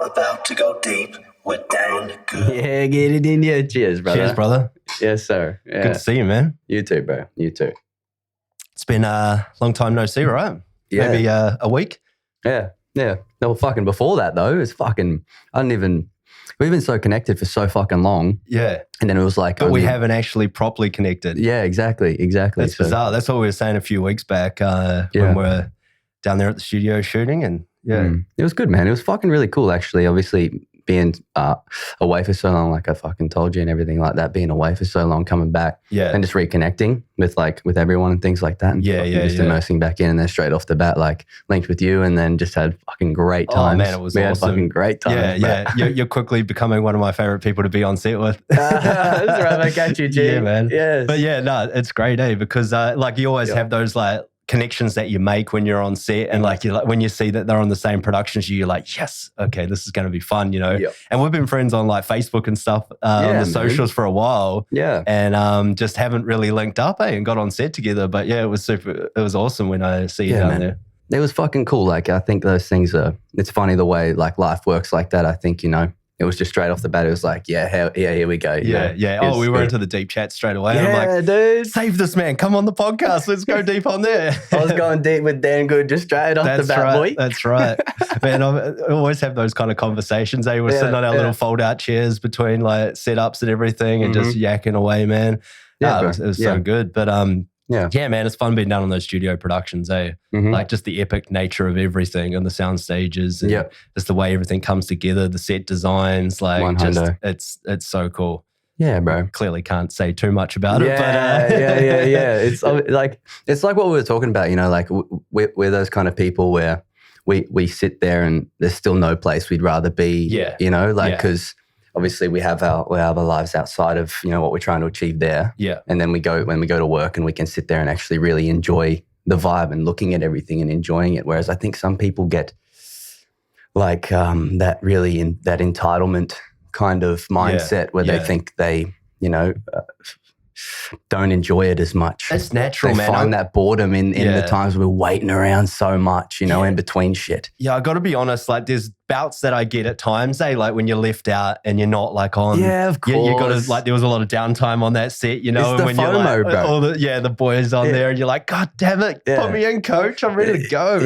You're about to go deep with Dan Good. Yeah, get it in you. Cheers, brother. Cheers, brother. Yes, sir. Yeah. Good to see you, man. You too, bro. You too. It's been a long time no see, right? Yeah. Maybe a week. Yeah. Yeah. No, fucking before that, though, it's fucking, we've been so connected for so fucking long. Yeah. And then it was like, But we haven't actually properly connected. Yeah, exactly. That's bizarre. That's what we were saying a few weeks back when we were down there at the studio shooting. And it was good, man. It was fucking really cool, actually. Obviously, being away for so long, like I fucking told you and everything like that, being away for so long, coming back and just reconnecting with everyone and things like that. And just immersing back in, and then straight off the bat, like linked with you, and then just had fucking great times. Oh man, it was awesome. Had fucking great times. Yeah. You're quickly becoming one of my favorite people to be on set with. That's right, I got you, G. Yeah, man. Yes. But yeah, no, it's great, because like you always have those like connections that you make when you're on set, and like you when you see that they're on the same production as you, you're like, yes, okay, this is going to be fun, And we've been friends on like Facebook and stuff on the socials for a while, and just haven't really linked up and got on set together. But yeah, it was awesome when I see you down there. It was fucking cool. Like I think those things it's funny the way like life works like that. I think it was just straight off the bat. It was like, here we go. Yeah. We were into the deep chat straight away. Yeah, I'm like, dude. Save this man. Come on the podcast. Let's go deep on there. I was going deep with Dan Good just straight off the bat, boy. That's right. Man, I always have those kind of conversations. We're sitting on our little fold-out chairs between like setups and everything and just yakking away, man. Yeah, it was so good. But yeah, man, it's fun being down on those studio productions, Like just the epic nature of everything and the sound stages and just the way everything comes together, the set designs, like it's so cool. Yeah, bro. Clearly can't say too much about it, but yeah. It's like what we were talking about, like we're those kind of people where we sit there and there's still no place we'd rather be, because obviously we have our lives outside of, what we're trying to achieve there. Yeah. And then when we go to work and we can sit there and actually really enjoy the vibe and looking at everything and enjoying it. Whereas I think some people get like that entitlement kind of mindset where they think they, don't enjoy it as much. It's natural, man. They find that boredom in the times we're waiting around so much, in between shit. Yeah, I got to be honest, like there's bouts that I get at times, like when you're left out and you're not like on. Yeah, of course. You got to like, there was a lot of downtime on that set, It's and the when FOMO, you're like, bro. all the boys on there and you're like, God damn it, put me in, coach. I'm ready to go.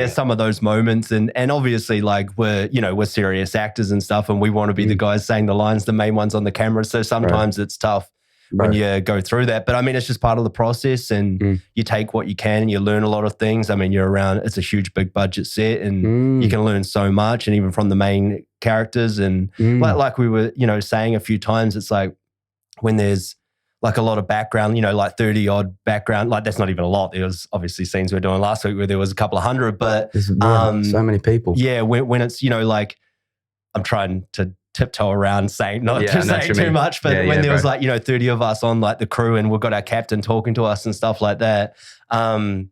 Some of those moments and obviously like we're serious actors and stuff and we want to be the guys saying the lines, the main ones on the camera. So sometimes it's tough when you go through that. But I mean, it's just part of the process and you take what you can and you learn a lot of things. I mean, you're around, it's a huge, big budget set and you can learn so much and even from the main characters. And like we were, saying a few times, it's like when there's like a lot of background, like 30 odd background, like that's not even a lot. There was obviously scenes we were doing last week where there was a couple of hundred, but so many people. Yeah. When it's, like I'm trying to tiptoe around saying not to say too much, but when there was like 30 of us on like the crew and we've got our captain talking to us and stuff like that, like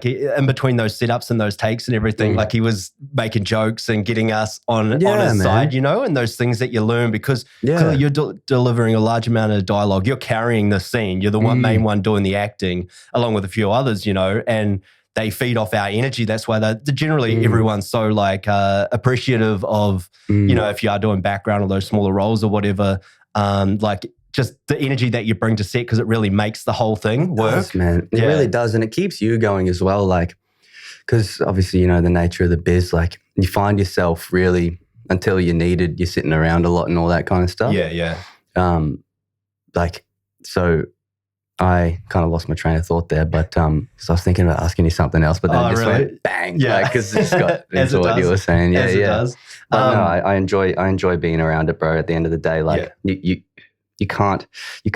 in between those setups and those takes and everything, like he was making jokes and getting us on his side, and those things that you learn because clearly you're delivering a large amount of dialogue, you're carrying the scene, you're the main one doing the acting along with a few others, and they feed off our energy. That's why generally everyone's so like appreciative of, if you are doing background or those smaller roles or whatever, like just the energy that you bring to set because it really makes the whole thing work. It does, man. It really does. And it keeps you going as well. Like, because obviously, the nature of the biz, like you find yourself really until you're needed, you're sitting around a lot and all that kind of stuff. Yeah. So I kind of lost my train of thought there, but so I was thinking about asking you something else, but then it just went bang, because it's got into what you were saying. It does. But no, I enjoy being around it, bro. At the end of the day, like you can't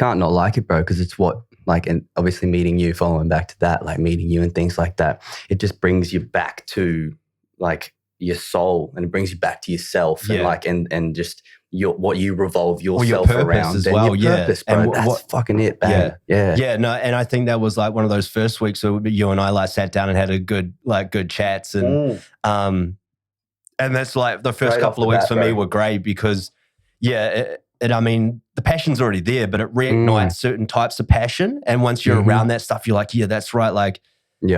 not like it, bro, because it's what and obviously meeting you, following back to that, like meeting you and things like that, it just brings you back to like your soul and it brings you back to yourself and and just what you revolve yourself around as well. Your purpose, bro. And that's fucking it, man. Yeah. No, and I think that was like one of those first weeks where you and I like sat down and had a good chats and that's like the first couple of weeks for me were great because I mean, the passion's already there, but it reignites certain types of passion. And once you're around that stuff, you're like, yeah, that's right. Like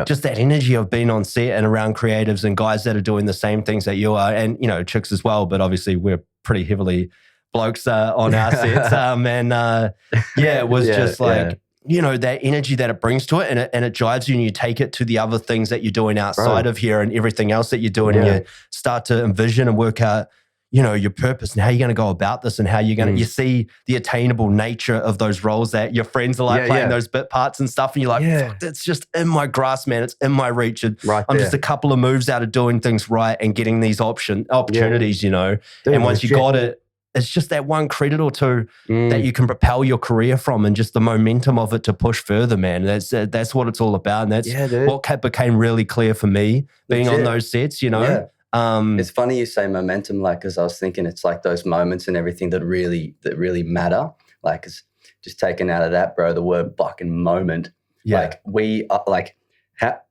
just that energy of being on set and around creatives and guys that are doing the same things that you are, and, you know, chicks as well, but obviously we're pretty heavily blokes on our sets. It was just like, you know, that energy that it brings to it, and it drives you, and you take it to the other things that you're doing outside of here and everything else that you're doing, and you start to envision and work out, you know, your purpose and how you're going to go about this, and how you're going to, you see the attainable nature of those roles that your friends are like playing those bit parts and stuff. And you're like, fuck, it's just in my grasp, man. It's in my reach. And I'm just a couple of moves out of doing things right and getting these opportunities, you know. Dude, and once you got it, it's just that one credit or two that you can propel your career from, and just the momentum of it to push further, man. That's what it's all about. And that's what became really clear for me being on those sets, you know. Yeah. It's funny you say momentum, like, because I was thinking it's like those moments and everything that really matter. Like, it's just taken out of that, bro, the word fucking moment. Yeah. Like, we are, like,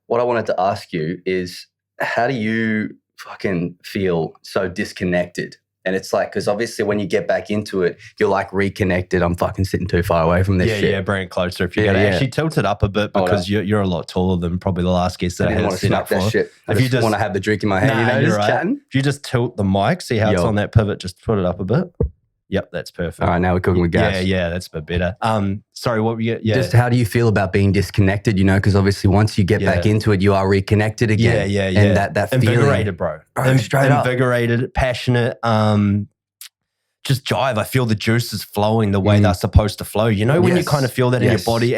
what I wanted to ask you is, how do you fucking feel so disconnected? And it's like, because obviously when you get back into it, you're like reconnected. I'm fucking sitting too far away from this shit. Yeah, bring it closer. If you're going to actually tilt it up a bit, because you're a lot taller than probably the last guest that I had to sit up for. Shit. If you just want to have the drink in my hand, you know, just chatting. If you just tilt the mic, see how it's on that pivot, just put it up a bit. Yep, that's perfect. All right, now we're cooking with gas. Yeah, that's a bit better. Sorry, what were you? Yeah. Just how do you feel about being disconnected? You know, because obviously once you get back into it, you are reconnected again. Yeah. And that invigorated, feeling, bro. Straight up. Invigorated, passionate. Just jive. I feel the juices flowing the way they're supposed to flow. You know, when you kind of feel that in your body,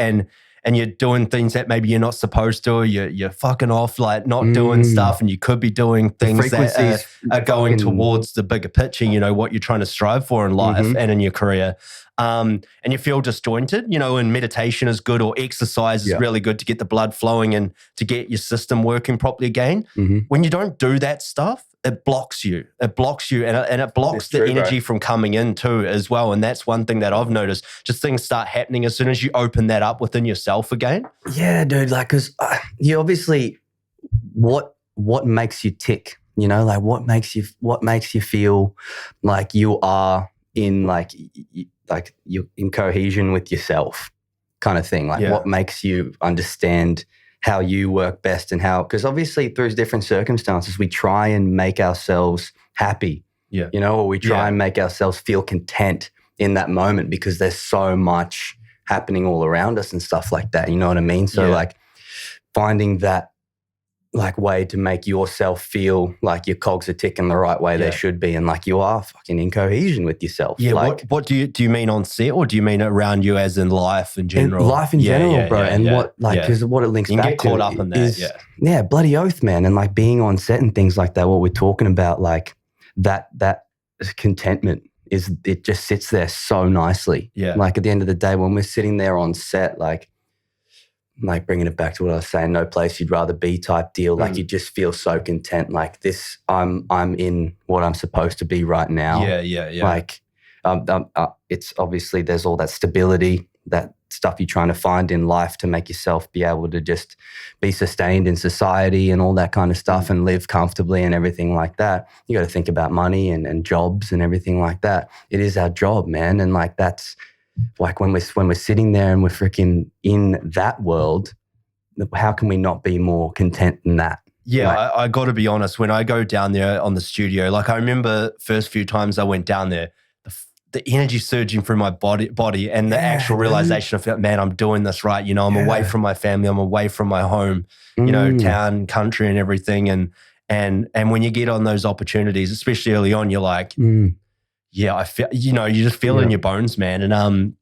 and you're doing things that maybe you're not supposed to, or you're fucking off, like not doing stuff, and you could be doing things that are going towards the bigger picture, you know, what you're trying to strive for in life and in your career. And you feel disjointed, you know, and meditation is good, or exercise is really good to get the blood flowing and to get your system working properly again. When you don't do that stuff, it blocks you. It blocks you, and it blocks the energy from coming in too as well. And that's one thing that I've noticed. Just things start happening as soon as you open that up within yourself again. Yeah, dude. Like, because you obviously, what makes you tick? You know, like what makes you feel like you are in like you're in cohesion with yourself, kind of thing. Like what makes you understand how you work best, and how, because obviously through different circumstances, we try and make ourselves happy, you know, or we try and make ourselves feel content in that moment, because there's so much happening all around us and stuff like that. You know what I mean? So like finding that like way to make yourself feel like your cogs are ticking the right way they should be, and like you are fucking in cohesion with yourself. Yeah. Like, what do you mean on set, or do you mean around you as in life in general? Life in general, bro. And what, like, because what it links you back get caught up in that. Is, bloody oath, man. And like being on set and things like that, what we're talking about, like that contentment is, it just sits there so nicely. Yeah. Like at the end of the day, when we're sitting there on set, like bringing it back to what I was saying, no place you'd rather be type deal. Like you just feel so content. Like this, I'm in what I'm supposed to be right now. Yeah. Like it's obviously there's all that stability, that stuff you're trying to find in life to make yourself be able to just be sustained in society and all that kind of stuff and live comfortably and everything like that. You got to think about money and jobs and everything like that. It is our job, man. And like that's, like when we're sitting there and we're freaking in that world, how can we not be more content than that? Yeah, like, I got to be honest. When I go down there on the studio, like I remember first few times I went down there, the energy surging through my body and the actual realization of, man, I'm doing this right. You know, I'm away from my family. I'm away from my home, you know, town, country and everything. And when you get on those opportunities, especially early on, you're like, I feel, you know, you just feel it in your bones, man. And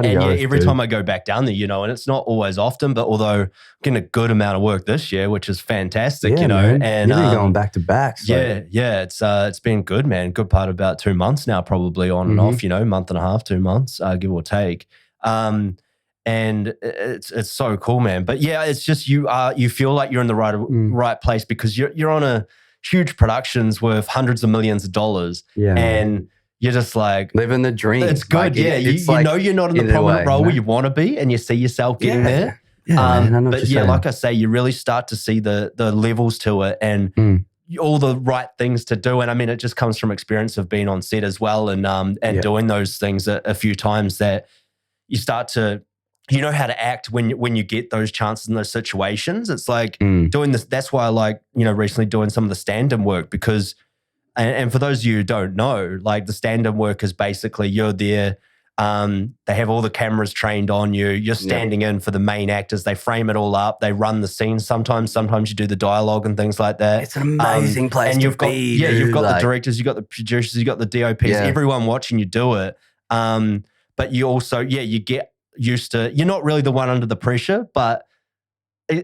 every time I go back down there, you know, and it's not always often, but although I'm getting a good amount of work this year, which is fantastic, you know, man. And you're going back to back. So. It's been good, man. Good part of about 2 months now, probably on and off, you know, month and a half, 2 months, give or take. And it's so cool, man. But yeah, it's just you feel like you're in the right place because you're on a huge productions worth hundreds of millions of dollars, and you're just like living the dream. It's good, like, you know you're not in the prominent role where you want to be, and you see yourself getting there. Like I say, you really start to see the levels to it and all the right things to do. And I mean, it just comes from experience of being on set as well, and doing those things a few times that you start to you know how to act when you get those chances in those situations. It's like doing this. That's why I like, recently doing some of the stand-in work because, and for those of you who don't know, like the stand-in work is basically you're there. They have all the cameras trained on you. You're standing in for the main actors. They frame it all up. They run the scenes. Sometimes you do the dialogue and things like that. It's an amazing place and to you've got, be. Yeah, dude. you've got the directors, you've got the producers, you've got the DOPs, everyone watching you do it. But you also, you get used to, you're not really the one under the pressure, but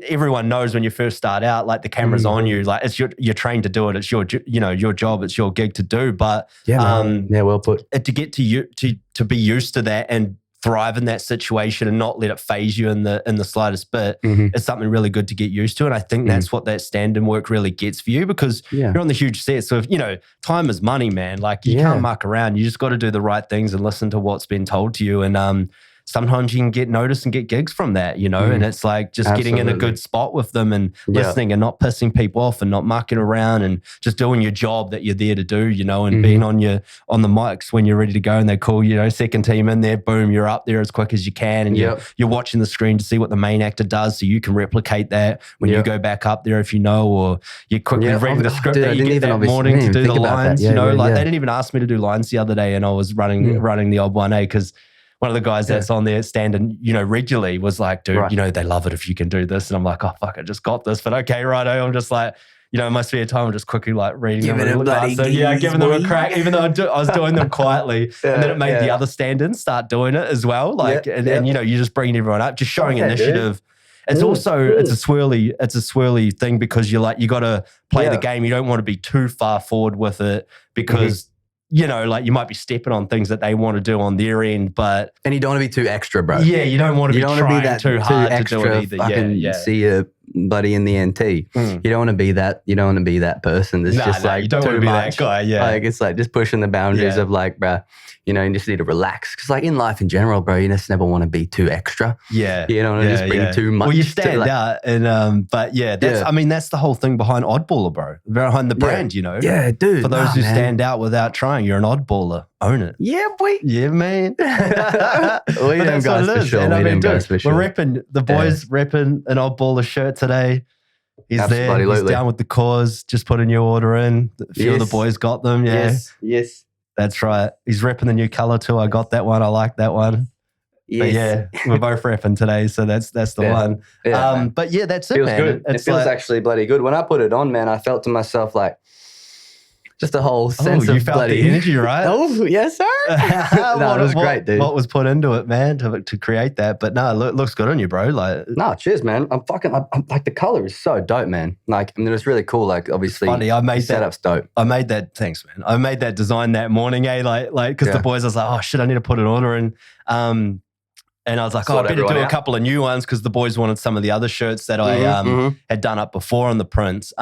everyone knows when you first start out, like the camera's on you, like you're trained to do it. It's your job. It's your gig to do. But well put. To get to be used to that and thrive in that situation and not let it phase you in the slightest bit is something really good to get used to. And I think that's what that stand-in work really gets for you because you're on the huge set. So if, time is money, man. Like you can't muck around. You just got to do the right things and listen to what's been told to you. And sometimes you can get noticed and get gigs from that, and it's like just getting in a good spot with them and listening and not pissing people off and not mucking around and just doing your job that you're there to do, and being on the mics when you're ready to go and they call, second team in there, boom, you're up there as quick as you can and you're watching the screen to see what the main actor does so you can replicate that when you go back up there if you know, or you're quickly reading the script that you get that morning to do the lines, they didn't even ask me to do lines the other day and I was running the odd one, because one of the guys that's on there standing, regularly was like, dude, they love it if you can do this. And I'm like, oh, fuck, I just got this. But okay, righto. I'm just like, it must be a time I'm just quickly like reading them. Giving them a crack, even though I was doing them quietly. And then it made the other stand-ins start doing it as well. Like, and you're just bringing everyone up, just showing initiative. It's also, it's a swirly thing because you got to play the game. You don't want to be too far forward with it because you might be stepping on things that they want to do on their end, and you don't want to be too extra, bro. Yeah, you don't want to be trying too hard extra to do it either. See your buddy in the NT. You don't want to be that. You don't want to be that person. That's you don't want to be that guy. Yeah, like it's like just pushing the boundaries of like, bro. You just need to relax because, like in life in general, bro, you just never want to be too extra. Yeah, you don't want to just bring too much. Well, you stand out, and that's the whole thing behind Oddballer, bro. Behind the brand, Yeah, dude. For those who stand out without trying, you're an oddballer. Own it. Yeah, boy. Yeah, man. We them guys for sure. We're repping the boys repping an Oddballer shirt today. He's Absolutely. there. He's down with the cause. Just put a new order in. A few of the boys got them. Yeah. Yes. That's right. He's repping the new color too. I got that one. I like that one. Yes. But we're both repping today, so that's the one. Yeah, but yeah, that's it, feels man. Good. It feels actually bloody good. When I put it on, man, I felt to myself like just a whole sense of you felt bloody the energy, right? Oh, yes, sir. It was great, dude. What was put into it, man, to create that? But no, it looks good on you, bro. Like, no, cheers, man. I'm like the color is so dope, man. Like, I mean, it was really cool. Like, obviously, funny. I made setup's dope. I made that. Thanks, man. I made that design that morning, like, because the boys, I was like, oh shit, I need to put an order in. And I was like, I better do a couple of new ones because the boys wanted some of the other shirts that I had done up before on the prints.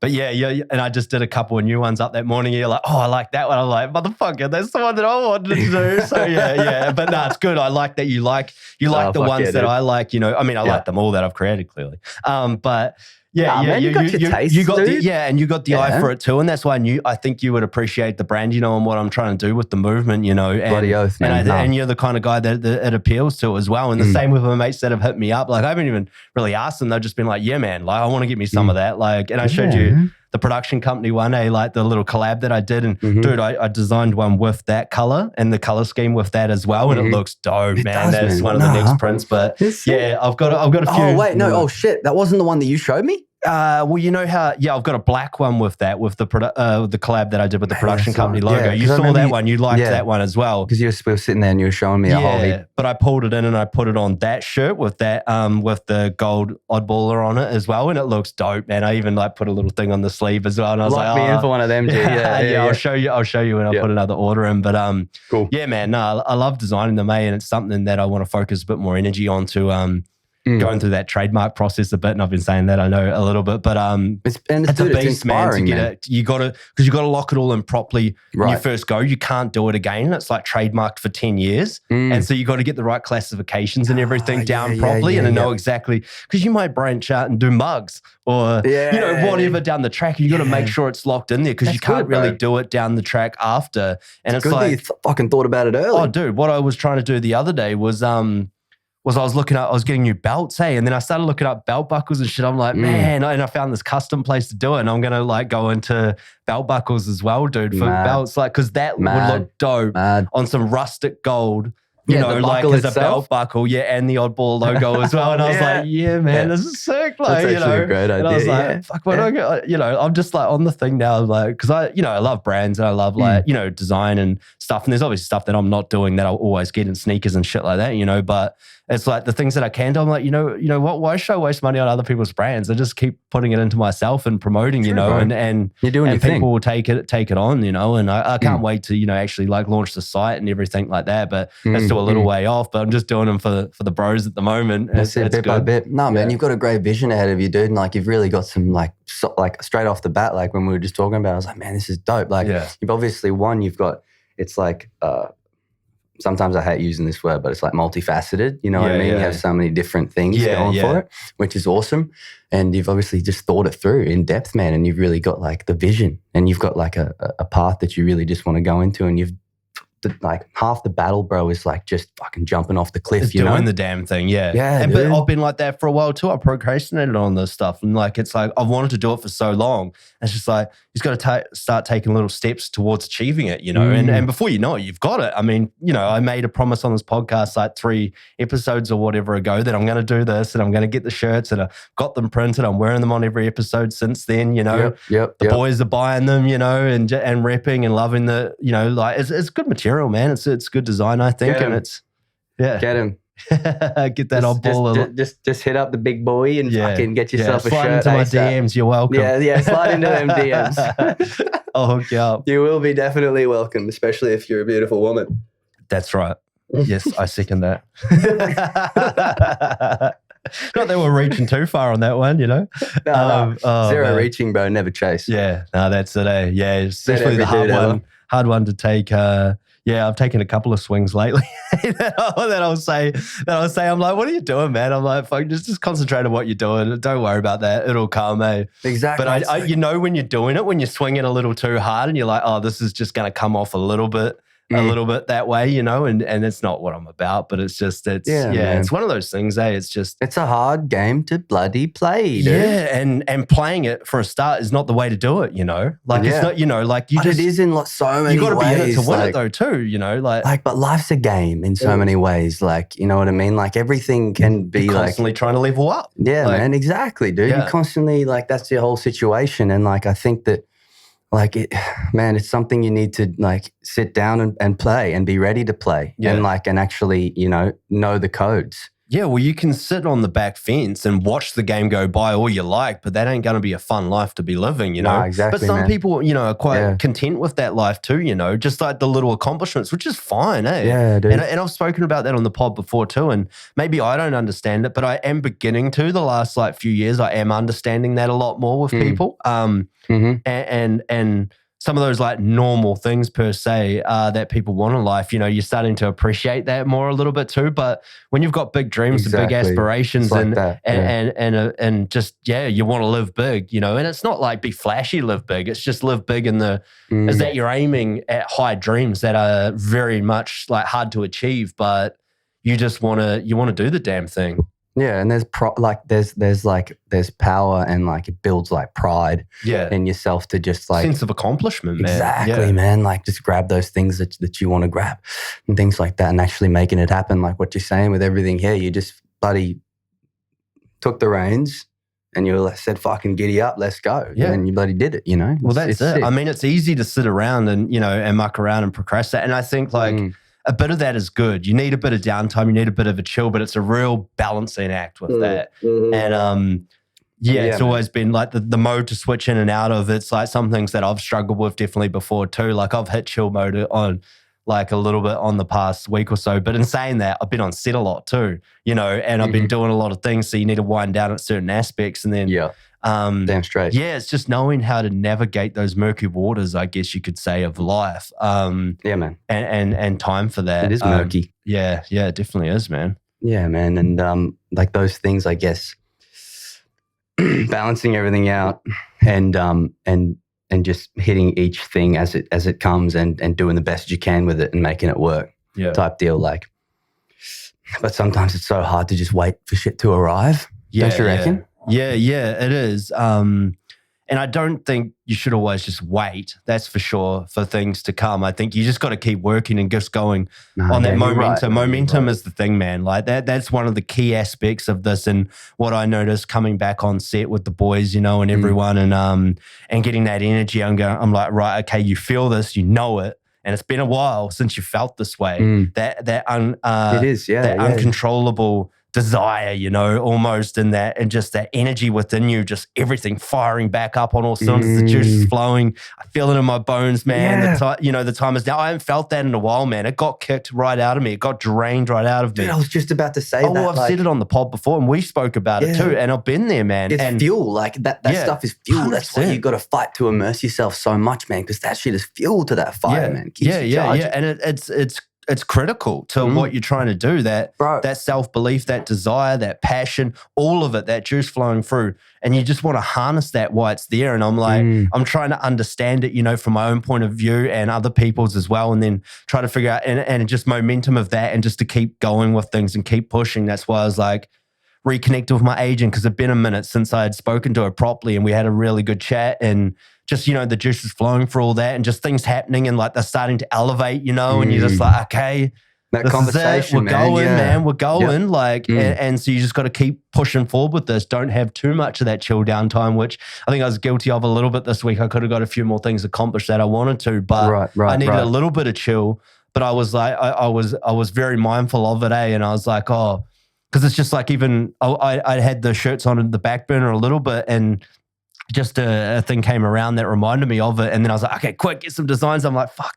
But yeah, and I just did a couple of new ones up that morning. You're like, oh, I like that one. I'm like, motherfucker, that's the one that I wanted to do. So yeah. But no, it's good. I like that you like the ones that I like. I mean, I like them all that I've created clearly. But man, you got your taste, you got dude. and you got the eye for it too, and that's why I think you would appreciate the brand, and what I'm trying to do with the movement, and, bloody oath, man. And you're the kind of guy that it appeals to as well. And the same with my mates that have hit me up. Like I haven't even really asked them; they've just been like, "Yeah, man, like I want to get me some of that." Like, and I showed you the production company one, like the little collab that I did, and dude, I designed one with that color and the color scheme with that as well, and it looks dope, man. That's one of the next prints, but I've got a few. Oh wait, no, oh shit, that wasn't the one that you showed me. Well, you know how, I've got a black one with that, with the collab that I did with the production company logo. Yeah, you saw that one. You liked that one as well. Because you were sitting there and you were showing me a whole heap. But I pulled it in and I put it on that shirt with that, with the gold oddballer on it as well. And it looks dope, man. I even put a little thing on the sleeve as well. And I was like, me in for one of them, G. Yeah, I'll show you when I put another order in. But cool. Yeah, man. No, I love designing them, and it's something that I want to focus a bit more energy on to going through that trademark process a bit, and I've been saying that, I know, a little bit, but it's a beast, man, to get it. You got to lock it all in properly when you first go. You can't do it again. It's like trademarked for 10 years, and so you got to get the right classifications and everything down properly, and know exactly, because you might branch out and do mugs or whatever down the track. You got to make sure it's locked in there, because you can't really do it down the track after. And it's like, you fucking thought about it early. Oh, dude, what I was trying to do the other day was was I was getting new belts, hey, and then I started looking up belt buckles and shit. I'm like, man, and I found this custom place to do it, and I'm gonna like go into belt buckles as well, dude, for belts, like, because that would look dope on some rustic gold. You know, like as a belt buckle, and the Oddball logo as well. And I was like, man, this is sick. Like, that's actually a great idea. And I was like, fuck, what do I get? You know, I'm just like on the thing now, like, because I love brands and I love like, design and stuff. And there's obviously stuff that I'm not doing that I'll always get in sneakers and shit like that, you know, but it's like the things that I can do, I'm like, you know what, why should I waste money on other people's brands? I just keep putting it into myself and promoting, you know, and you're doing and your people thing. will take it on, you know, and I can't wait to, actually like launch the site and everything like that, but that's still a little way off, but I'm just doing them for the bros at the moment. That's it, bit by bit. No, man, you've got a great vision ahead of you, dude, and like you've really got some like straight off the bat, like when we were just talking about it, I was like, man, this is dope. Like you've obviously it's like, sometimes I hate using this word, but it's like multifaceted. You know what I mean? You have so many different things going for it, which is awesome. And you've obviously just thought it through in depth, man. And you've really got like the vision, and you've got like a path that you really just want to go into. And you've like half the battle, bro, is like just fucking jumping off the cliff. You doing know, the damn thing, yeah. And but I've been like that for a while too. I procrastinated on this stuff, and like it's like I've wanted to do it for so long. It's just like you've got to start taking little steps towards achieving it, you know. And before you know it, you've got it. I mean, I made a promise on this podcast like 3 episodes or whatever ago that I'm going to do this, and I'm going to get the shirts, and I got them printed. I'm wearing them on every episode since then. You know, the boys are buying them, you know, and repping and loving the, like it's good material, man. It's good design, I think, and it's get him. Get that Oddball. Just hit up the big boy and fucking get yourself a shirt. Slide into my DMs. You're welcome. Yeah, slide into them DMs. I'll hook you up. You will be definitely welcome, especially if you're a beautiful woman. That's right. Yes, I second that. Not that we're reaching too far on that one, you know. Zero reaching, bro. Never chase. Yeah, no, that's it. Yeah, especially the hard one to take. I've taken a couple of swings lately that I'll say, I'm like, what are you doing, man? I'm like, fuck, just concentrate on what you're doing. Don't worry about that. It'll come, eh? Exactly. But you know when you're doing it, when you're swinging a little too hard and you're like, oh, this is just going to come off a little bit that way, you know, and it's not what I'm about, but it's one of those things, eh? It's a hard game to bloody play, dude. Yeah, and playing it for a start is not the way to do it, you know? Like it's not, like but it is in so many ways. You got to be in it to win it though too, you know? Like, but life's a game in so many ways, like, you know what I mean? Like everything can be you're constantly trying to level up. Yeah, man, exactly, dude. You're constantly like, that's your whole situation. And like, I think that like it's something you need to like sit down and play and be ready to play and actually, know the codes. Yeah, well, you can sit on the back fence and watch the game go by all you like, but that ain't going to be a fun life to be living, you know? No, exactly, but some people, are quite content with that life too, just like the little accomplishments, which is fine, eh? Yeah, dude. And I've spoken about that on the pod before too, and maybe I don't understand it, but I am beginning to. The last like few years, I am understanding that a lot more with people. And some of those like normal things per se that people want in life, you're starting to appreciate that more a little bit too. But when you've got big dreams and big aspirations and just, you want to live big, and it's not like be flashy, live big. It's just live big is that you're aiming at high dreams that are very much like hard to achieve, but you just want to do the damn thing. Yeah, and there's power and like it builds like pride in yourself to just like sense of accomplishment, man. Exactly, man. Like just grab those things that you want to grab and things like that, and actually making it happen. Like what you're saying with everything here, you just bloody took the reins and you said, "Fucking giddy up, let's go." Yeah, and you bloody did it. Well, that's it. Sick. I mean, it's easy to sit around and and muck around and procrastinate, and I think like. A bit of that is good. You need a bit of downtime. You need a bit of a chill, but it's a real balancing act with that. And it's always been like the mode to switch in and out of. It's like some things that I've struggled with definitely before too. Like I've hit chill mode on like a little bit on the past week or so. But in saying that, I've been on set a lot too, and I've been doing a lot of things. So you need to wind down at certain aspects and then damn straight. Yeah, it's just knowing how to navigate those murky waters, I guess you could say, of life. Man. And time for that. It is murky. Yeah, it definitely is, man. Yeah, man. And like those things, I guess, balancing everything out and just hitting each thing as it comes and doing the best you can with it and making it work. Yeah. Type deal. Like But sometimes it's so hard to just wait for shit to arrive. Don't you reckon? Yeah, it is. And I don't think you should always just wait, that's for sure, for things to come. I think you just got to keep working and just going on that momentum. Right. Momentum is the thing, man. Like that's one of the key aspects of this, and what I noticed coming back on set with the boys, you know, and everyone, and getting that energy. I'm like, right, okay, you feel this, you know it. And it's been a while since you felt this way. It is, uncontrollable desire, you know, almost, and just that energy within you, just everything firing back up on all cylinders. The juice is flowing. I feel it in my bones, man. The time is now. I haven't felt that in a while, man. It got kicked right out of me. It got drained right out of me. Dude, I was just about to say that. I've said it on the pod before, and we spoke about it too. And I've been there, man. It's fuel. Like that stuff is fuel. 100%. That's why you got to fight to immerse yourself so much, man, because that shit is fuel to that fire, man. And it's critical to what you're trying to do. That self-belief, that desire, that passion, all of it, that juice flowing through. And you just want to harness that while it's there. And I'm like, I'm trying to understand it, you know, from my own point of view and other people's as well. And then try to figure out and just momentum of that, and just to keep going with things and keep pushing. That's why I was like, reconnected with my agent, because it'd been a minute since I had spoken to her properly, and we had a really good chat, and just, you know, the juice is flowing for all that, and just things happening, and like they're starting to elevate, you know, and you're just like, okay, that conversation, we're going, man, we're going, like, and so you just got to keep pushing forward with this. Don't have too much of that chill down time, which I think I was guilty of a little bit this week. I could have got a few more things accomplished that I wanted to, but I needed a little bit of chill. But I was like, I was very mindful of it, and I was like, because it's just like, even I had the shirts on in the back burner a little bit, and just a thing came around that reminded me of it. And then I was like, okay, quick, get some designs. I'm like, fuck,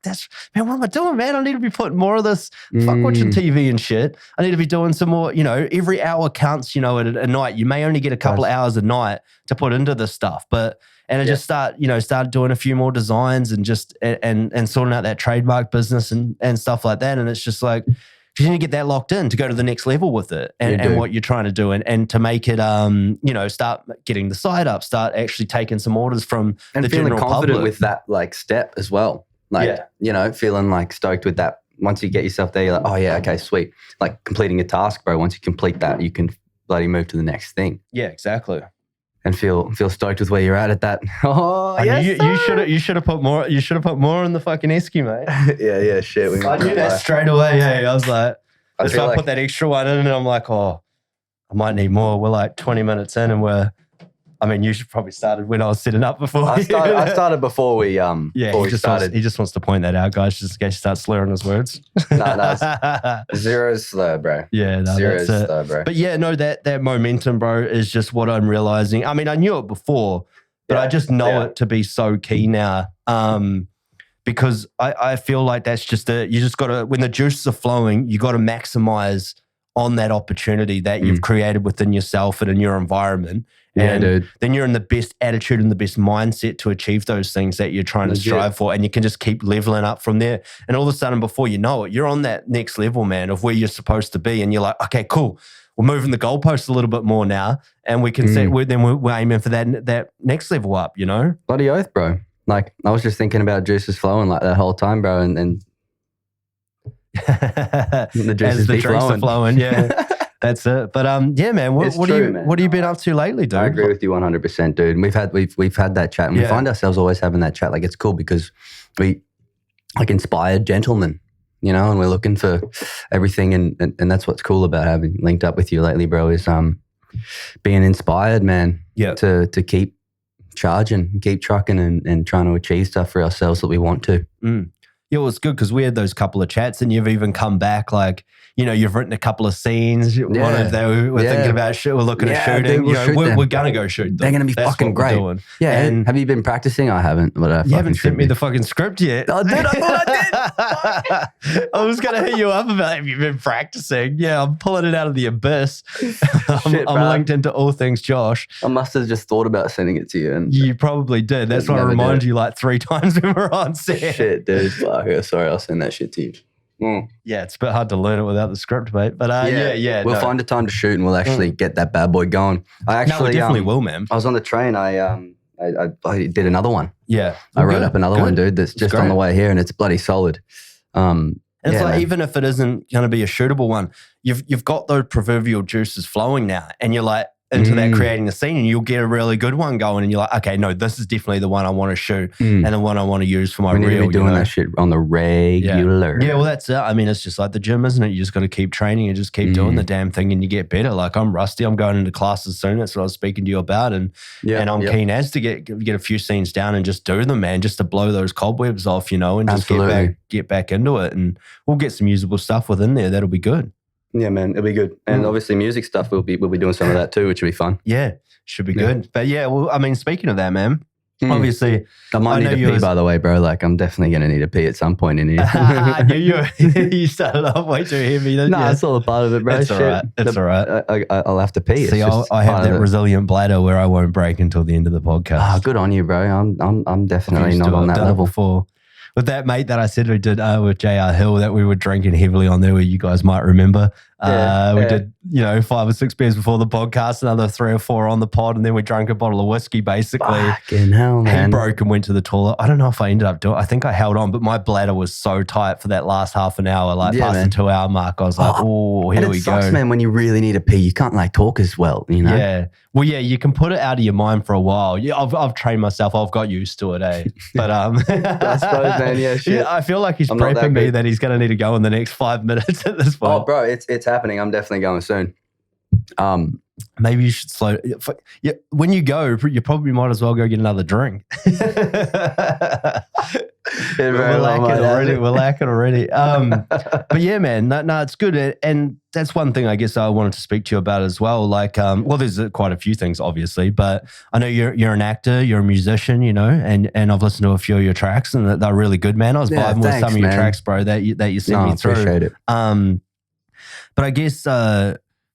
man, what am I doing, man? I need to be putting more of this. Fuck watching TV and shit. I need to be doing some more, you know, every hour counts, you know, at a night. You may only get a couple of hours a night to put into this stuff. And I just started doing a few more designs, and just, and sorting out that trademark business and stuff like that. And it's just like, because you need to get that locked in to go to the next level with it, and what you're trying to do, and to make it, you know, start getting the site up, start actually taking some orders from the general public. And feeling confident with that, like, step as well. Like, you know, feeling like stoked with that. Once you get yourself there, you're like, oh yeah, okay, sweet. Like completing a task, bro. Once you complete that, you can bloody move to the next thing. Yeah, exactly. And feel stoked with where you're at that. Oh, yes, you should have put more. You should have put more in the fucking esky, mate. yeah, shit. I knew that straight away. Yeah, I was like, I put that extra one in, and I'm like, I might need more. We're like 20 minutes in, and you should probably started when I was setting up before. I started before we started. He just wants to point that out, guys, just in case you start slurring his words. No, zero slur, bro. Yeah, zero slur, bro. But yeah, no, that momentum, bro, is just what I'm realizing. I mean, I knew it before, but I just know it to be so key now. Because I feel like that's just you just got to, when the juices are flowing, you got to maximize on that opportunity that you've created within yourself and in your environment. And then you're in the best attitude and the best mindset to achieve those things that you're trying to strive for. And you can just keep leveling up from there. And all of a sudden, before you know it, you're on that next level, man, of where you're supposed to be. And you're like, okay, cool. We're moving the goalposts a little bit more now. And we can we're aiming for that next level up, you know? Bloody oath, bro. Like, I was just thinking about juices flowing like that whole time, bro. And the juices drinks are flowing, yeah. That's it. But yeah, man, what have you been up to lately, dude? I agree with you 100%, dude. And we've had that chat, and we find ourselves always having that chat. Like, it's cool because we like inspired gentlemen, you know, and we're looking for everything, and that's what's cool about having linked up with you lately, bro, is being inspired, man. Yeah. To keep charging, keep trucking, and trying to achieve stuff for ourselves that we want to. Yeah, well, it's good because we had those couple of chats, and you've even come back, like, you know, you've written a couple of scenes. One of them, we're thinking about we're looking at shooting. Dude, we're going to go shoot them. They're going to be fucking great. Yeah, and have you been practicing? I haven't. But you haven't sent me the fucking script yet. Oh, dude, I thought I did. I was going to hit you up about, have you been practicing? Yeah, I'm pulling it out of the abyss. I'm linked into all things Josh. I must have just thought about sending it to you. And you probably did. That's why I reminded you like 3 times when we were on set. Shit, dude. Fuck. Sorry, I'll send that shit to you. Yeah, it's a bit hard to learn it without the script, mate. But we'll find a time to shoot, and we'll actually get that bad boy going. We definitely will, man. I was on the train. I did another one. Yeah, I wrote up another one, dude. That's just on the way here, and it's bloody solid. And it's like, even if it isn't going to be a shootable one, you've got those proverbial juices flowing now, and you're like into that creating the scene, and you'll get a really good one going, and you're like, okay, no, this is definitely the one I want to shoot and the one I want to use for my reel. We need to be doing that shit on the regular. Yeah, well, that's it. I mean, it's just like the gym, isn't it? You just got to keep training and just keep doing the damn thing, and you get better. Like, I'm rusty. I'm going into classes soon. That's what I was speaking to you about, and I'm keen as to get a few scenes down and just do them, man, just to blow those cobwebs off, and just get back into it, and we'll get some usable stuff within there. That'll be good. Yeah, man, it'll be good. And obviously music stuff, we'll be doing some of that too, which will be fun. Yeah, should be good. But yeah, well, I mean, speaking of that, man, obviously. I might need to pee, by the way, bro. Like, I'm definitely going to need to pee at some point in here. you started off way too heavy, didn't you? No, it's all a part of it, bro. It's all right. It's all right. I'll have to pee. See, I have that resilient bladder where I won't break until the end of the podcast. Oh, good on you, bro. I'm definitely not on that level. Before. With that mate that I said we did with JR Hill that we were drinking heavily on there, where you guys might remember. We did, 5 or 6 beers before the podcast, another 3 or 4 on the pod, and then we drank a bottle of whiskey, basically. Fucking hell, man. He broke and went to the toilet. I don't know if I ended up doing it. I think I held on, but my bladder was so tight for that last half an hour, past the 2-hour mark. I was like, oh, here we go. Sucks, man, when you really need to pee, you can't talk as well, Yeah. Well, yeah, you can put it out of your mind for a while. Yeah, I've trained myself. I've got used to it, eh? But I suppose, man. Yeah, shit. I feel like he's prepping me that he's going to need to go in the next 5 minutes at this point. Oh, bro, it's happening. I'm definitely going soon. Maybe you should slow. Yeah, when you go, you probably might as well go get another drink. We're lacking already. But yeah, man, no, it's good, and that's one thing I guess I wanted to speak to you about as well. There's quite a few things, obviously, but I know you're an actor, you're a musician, and I've listened to a few of your tracks, and they're really good, man. I was vibing with some of your tracks, bro, that you sent me through. Appreciate it. But I guess.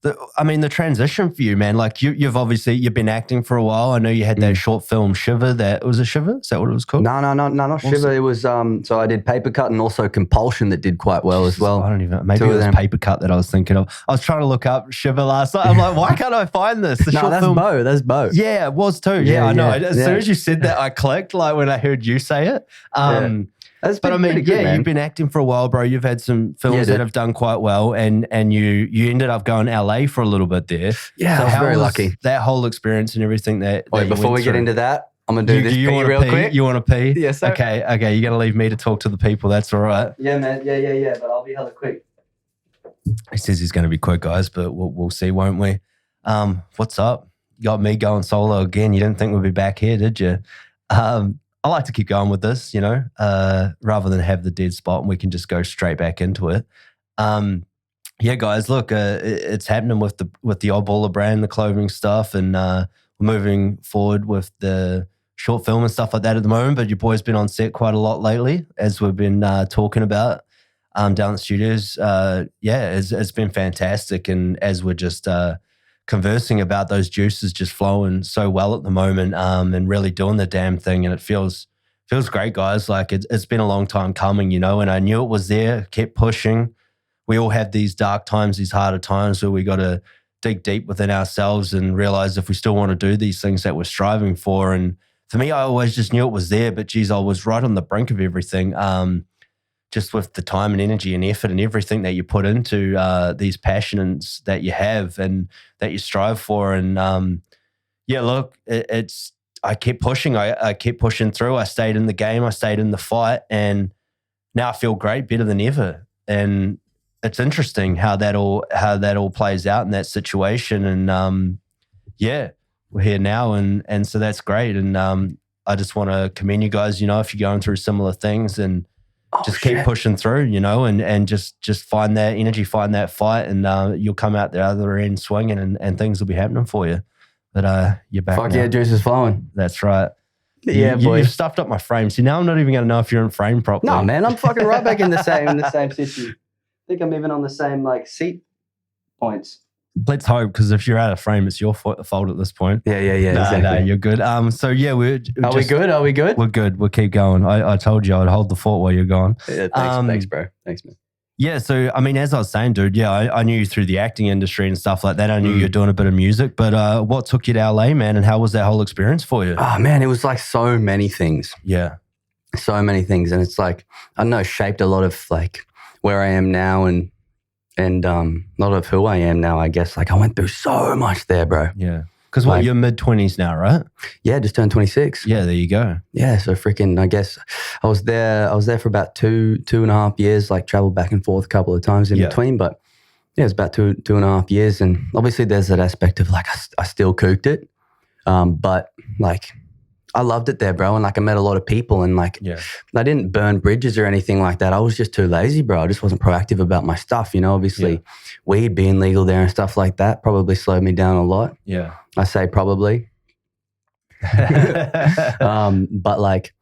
The transition for you, man, you've been acting for a while. I know you had that short film Shiver. Was it Shiver? Is that what it was called? No, not Shiver. It was, so I did Paper Cut and also Compulsion that did quite well as well. I don't even, maybe it was Paper Cut that I was thinking of. I was trying to look up Shiver last night. I'm like, why can't I find this? That's Bo. Yeah, it was too. Yeah, I know. As soon as you said that, I clicked, when I heard you say it. But I mean, good, you've been acting for a while, bro. You've had some films that have done quite well, and you ended up going LA for a little bit there. Yeah, so I was very lucky. That whole experience and everything that. Wait, before we get into that, I'm gonna do this pee real quick. You want to pee? Yes, sir. Okay. You're gonna leave me to talk to the people. That's all right. Yeah, man. Yeah. But I'll be hella quick. He says he's gonna be quick, guys, but we'll see, won't we? What's up? You got me going solo again. You didn't think we'd be back here, did you? I like to keep going with this, rather than have the dead spot, and we can just go straight back into it. Yeah, guys, look, it's happening with the Oddballer brand, the clothing stuff, and we're moving forward with the short film and stuff like that at the moment. But your boy's been on set quite a lot lately, as we've been talking about down at the studios. It's been fantastic, and as we're just conversing about those juices just flowing so well at the moment, and really doing the damn thing, and it feels great, guys. It's been a long time coming, and I knew it was there. Kept pushing. We all have these dark times, these harder times where we got to dig deep within ourselves and realize if we still want to do these things that we're striving for. And for me, I always just knew it was there, but geez, I was right on the brink of everything. Just with the time and energy and effort and everything that you put into these passions that you have and that you strive for. And I kept pushing. I kept pushing through. I stayed in the game. I stayed in the fight. And now I feel great, better than ever. And it's interesting how that all plays out in that situation. And we're here now. And so that's great. And I just want to commend you guys, if you're going through similar things, and keep pushing through, and just find that energy, find that fight, and you'll come out the other end swinging, and things will be happening for you. But you're back. Fuck now. yeah, juice is flowing. That's right. Yeah, boy. You've stuffed up my frame. See, now I'm not even going to know if you're in frame properly. No, man, I'm fucking right back in the same situ. I think I'm even on the same seat points. Let's hope, because if you're out of frame, it's your fault at this point. Yeah, exactly. No, you're good. So yeah, we good? Are we good? We're good. We'll keep going. I told you I'd hold the fort while you're gone. Yeah, thanks, bro. Thanks, man. Yeah, so I mean, as I was saying, dude, I knew you through the acting industry and stuff like that. I knew you were doing a bit of music, but what took you to LA, man, and how was that whole experience for you? Oh man, it was so many things. Yeah. So many things. And it's I don't know, shaped a lot of where I am now and not of who I am now, I guess. Like I went through so much there, bro. Yeah. Because what, you're mid-20s now, right? Yeah, just turned 26. Yeah, there you go. Yeah, so freaking, I guess I was there for about two and a half years, like traveled back and forth a couple of times in between. But yeah, it was about two and a half years. And obviously there's that aspect of like, I still cooked it. But like, I loved it there, bro. And like I met a lot of people and like I didn't burn bridges or anything like that. I was just too lazy, bro. I just wasn't proactive about my stuff. You know, obviously weed being legal there and stuff like that probably slowed me down a lot. Yeah. I say probably. But like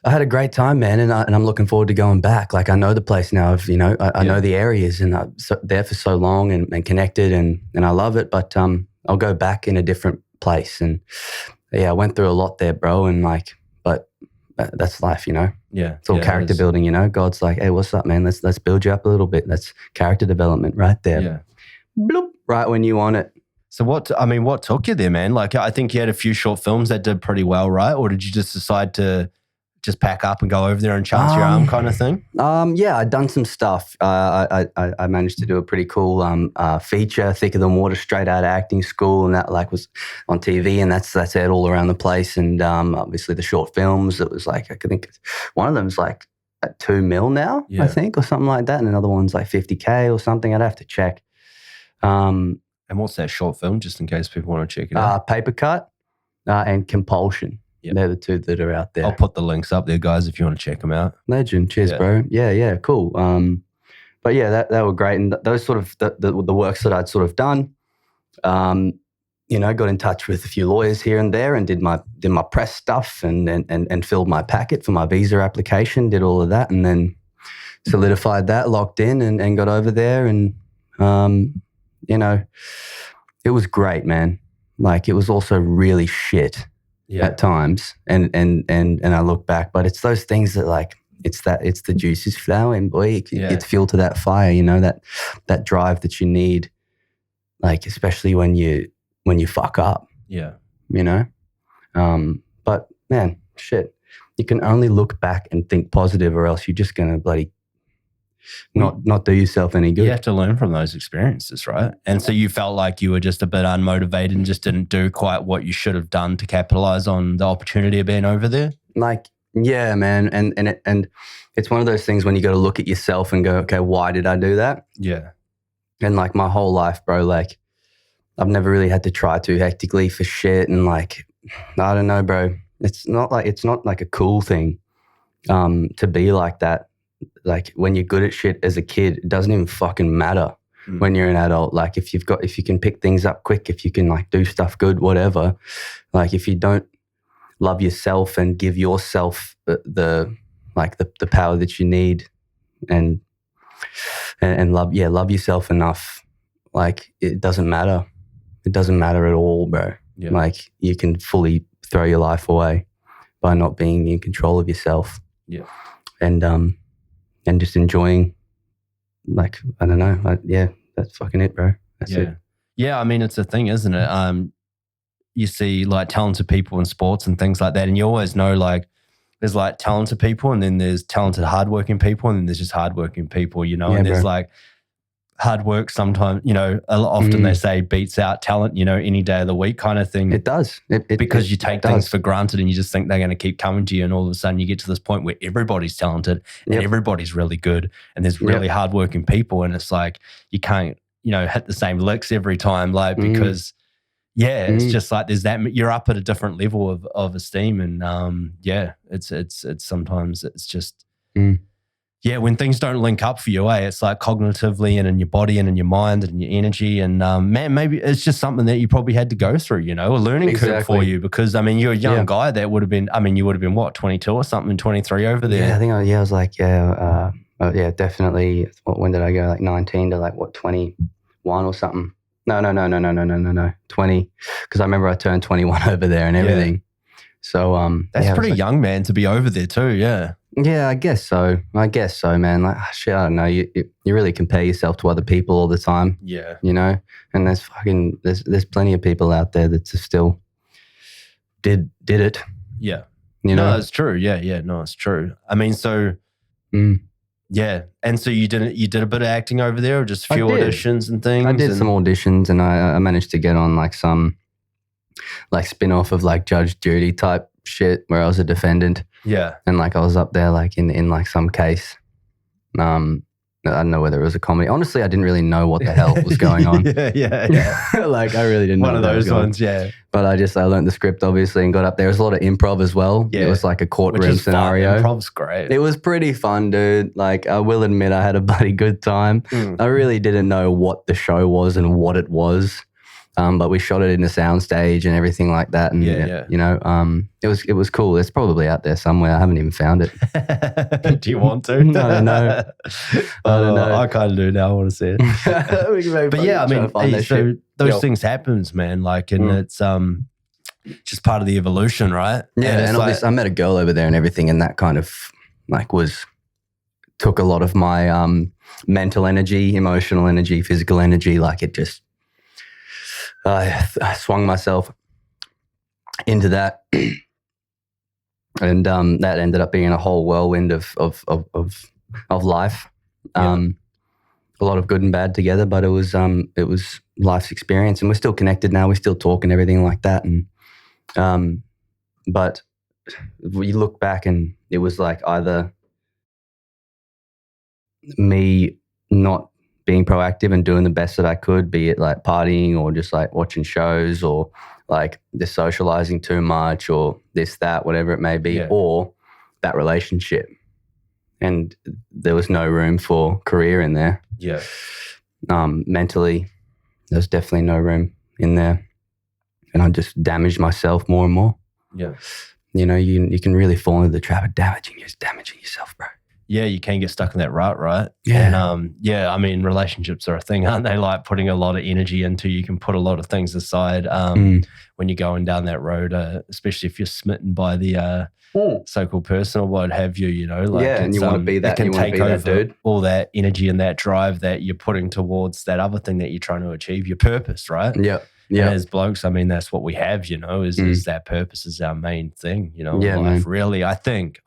I had a great time, man. And I'm looking forward to going back. Like I know the place now. I know the areas and I'm there for so long and connected and I love it. But I'll go back in a different place. And yeah, I went through a lot there, bro. And like, but that's life, you know? Yeah. It's all character building, you know? God's like, hey, what's up, man? Let's build you up a little bit. That's character development right there. Yeah. Bloop, right when you want it. So what took you there, man? Like, I think you had a few short films that did pretty well, right? Or did you just decide to just pack up and go over there and chance your arm kind of thing? Yeah, I'd done some stuff. I managed to do a pretty cool feature, Thicker Than Water, straight out of acting school, and that like was on TV, and that's aired all around the place. And obviously the short films, it was like, I think one of them's like at 2 mil now, I think, or something like that, and another one's like 50K or something. I'd have to check. And what's that short film, just in case people want to check it out? Paper Cut and Compulsion. Yep. They're the two that are out there. I'll put the links up there, guys, if you want to check them out. Legend. Cheers, bro. Yeah, cool. But yeah, that were great. And those sort of the works that I'd sort of done, you know, got in touch with a few lawyers here and there and did my press stuff and filled my packet for my visa application, did all of that, and then solidified that, locked in and got over there. And, you know, it was great, man. Like it was also really shit. At times, and I look back, but it's those things that like it's the juices flowing, boy. It's fuel to that fire, you know, that drive that you need, like especially when you fuck up, you know. But man, shit, you can only look back and think positive, or else you're just gonna bloody not do yourself any good. You have to learn from those experiences, right? And so you felt like you were just a bit unmotivated and just didn't do quite what you should have done to capitalize on the opportunity of being over there? Like, yeah, man. And it's one of those things when you got to look at yourself and go, okay, why did I do that? Yeah. And like my whole life, bro, like I've never really had to try too hectically for shit. And like, I don't know, bro. It's not like a cool thing to be like that. Like when you're good at shit as a kid, it doesn't even fucking matter when you're an adult. Like if you can pick things up quick, if you can like do stuff good, whatever. Like if you don't love yourself and give yourself the power that you need and love yourself enough, like it doesn't matter. It doesn't matter at all, bro. Yeah. Like you can fully throw your life away by not being in control of yourself. Yeah. And just enjoying, like, I don't know. That's fucking it, bro. That's it. Yeah, I mean, it's a thing, isn't it? You see, like, talented people in sports and things like that, and you always know, like, there's, like, talented people, and then there's talented, hardworking people, and then there's just hardworking people, you know? Yeah, and there's, like, hard work sometimes, you know, often they say beats out talent, you know, any day of the week kind of thing. It does. Because you take things for granted and you just think they're going to keep coming to you, and all of a sudden you get to this point where everybody's talented and everybody's really good and there's really hardworking people, and it's like you can't, you know, hit the same licks every time, like because it's just like there's that you're up at a different level of esteem, and it's sometimes it's just yeah, when things don't link up for you, it's like cognitively and in your body and in your mind and in your energy. And man, maybe it's just something that you probably had to go through, you know, a learning curve for you. Because I mean, you're a young guy that would have been, I mean, you would have been what, 22 or something, 23 over there? Yeah, I think I was like, definitely. When did I go? Like 19 to like what, 21 or something? No. 20. Because I remember I turned 21 over there and everything. Yeah. So that's pretty young, man, to be over there too. Yeah. Yeah, I guess so, man. Like, shit, I don't know. You really compare yourself to other people all the time. Yeah. You know? And there's plenty of people out there that still did it. Yeah. You know? No, it's true. Yeah. No, it's true. I mean, so Yeah. And so you did a bit of acting over there, or just a few auditions and things? I did some auditions, and I managed to get on like some like spin-off of like Judge Judy type shit where I was a defendant. Yeah. And like I was up there like in like some case. I don't know whether it was a comedy. Honestly, I didn't really know what the hell was going on. yeah. Like I really didn't know. One of those ones, yeah. But I learned the script obviously and got up there. There was a lot of improv as well. Yeah. It was like a courtroom scenario. Improv's great. It was pretty fun, dude. Like I will admit I had a bloody good time. I really didn't know what the show was and what it was. But we shot it in a soundstage and everything like that. And you know, it was cool. It's probably out there somewhere. I haven't even found it. Do you want to? I don't know. I kind of do now. I want to see it. But yeah, I mean, so those things happens, man. Like, and it's just part of the evolution, right? Yeah, and obviously I met a girl over there and everything, and that kind of like took a lot of my mental energy, emotional energy, physical energy. Like it just. I swung myself into that, and that ended up being a whole whirlwind of life. A lot of good and bad together, but it was life's experience, and we're still connected now. We still talk and everything like that, and but we look back and it was like either me not being proactive and doing the best that I could, be it like partying or just like watching shows or like just socializing too much or this, that, whatever it may be, or that relationship. And there was no room for career in there. Yeah. Mentally, there's definitely no room in there. And I just damaged myself more and more. Yeah. You know, you can really fall into the trap of damaging yourself, bro. Yeah, you can get stuck in that rut, right? Yeah. And I mean, relationships are a thing, aren't they? Like putting a lot of energy into. You can put a lot of things aside when you're going down that road, especially if you're smitten by the so-called person or what have you. You know, like and you want to be that. It can take over that dude. All that energy and that drive that you're putting towards that other thing that you're trying to achieve, your purpose, right? Yeah. Yeah. And as blokes, I mean, that's what we have. You know, is that purpose is our main thing. You know, in life. Really, I think.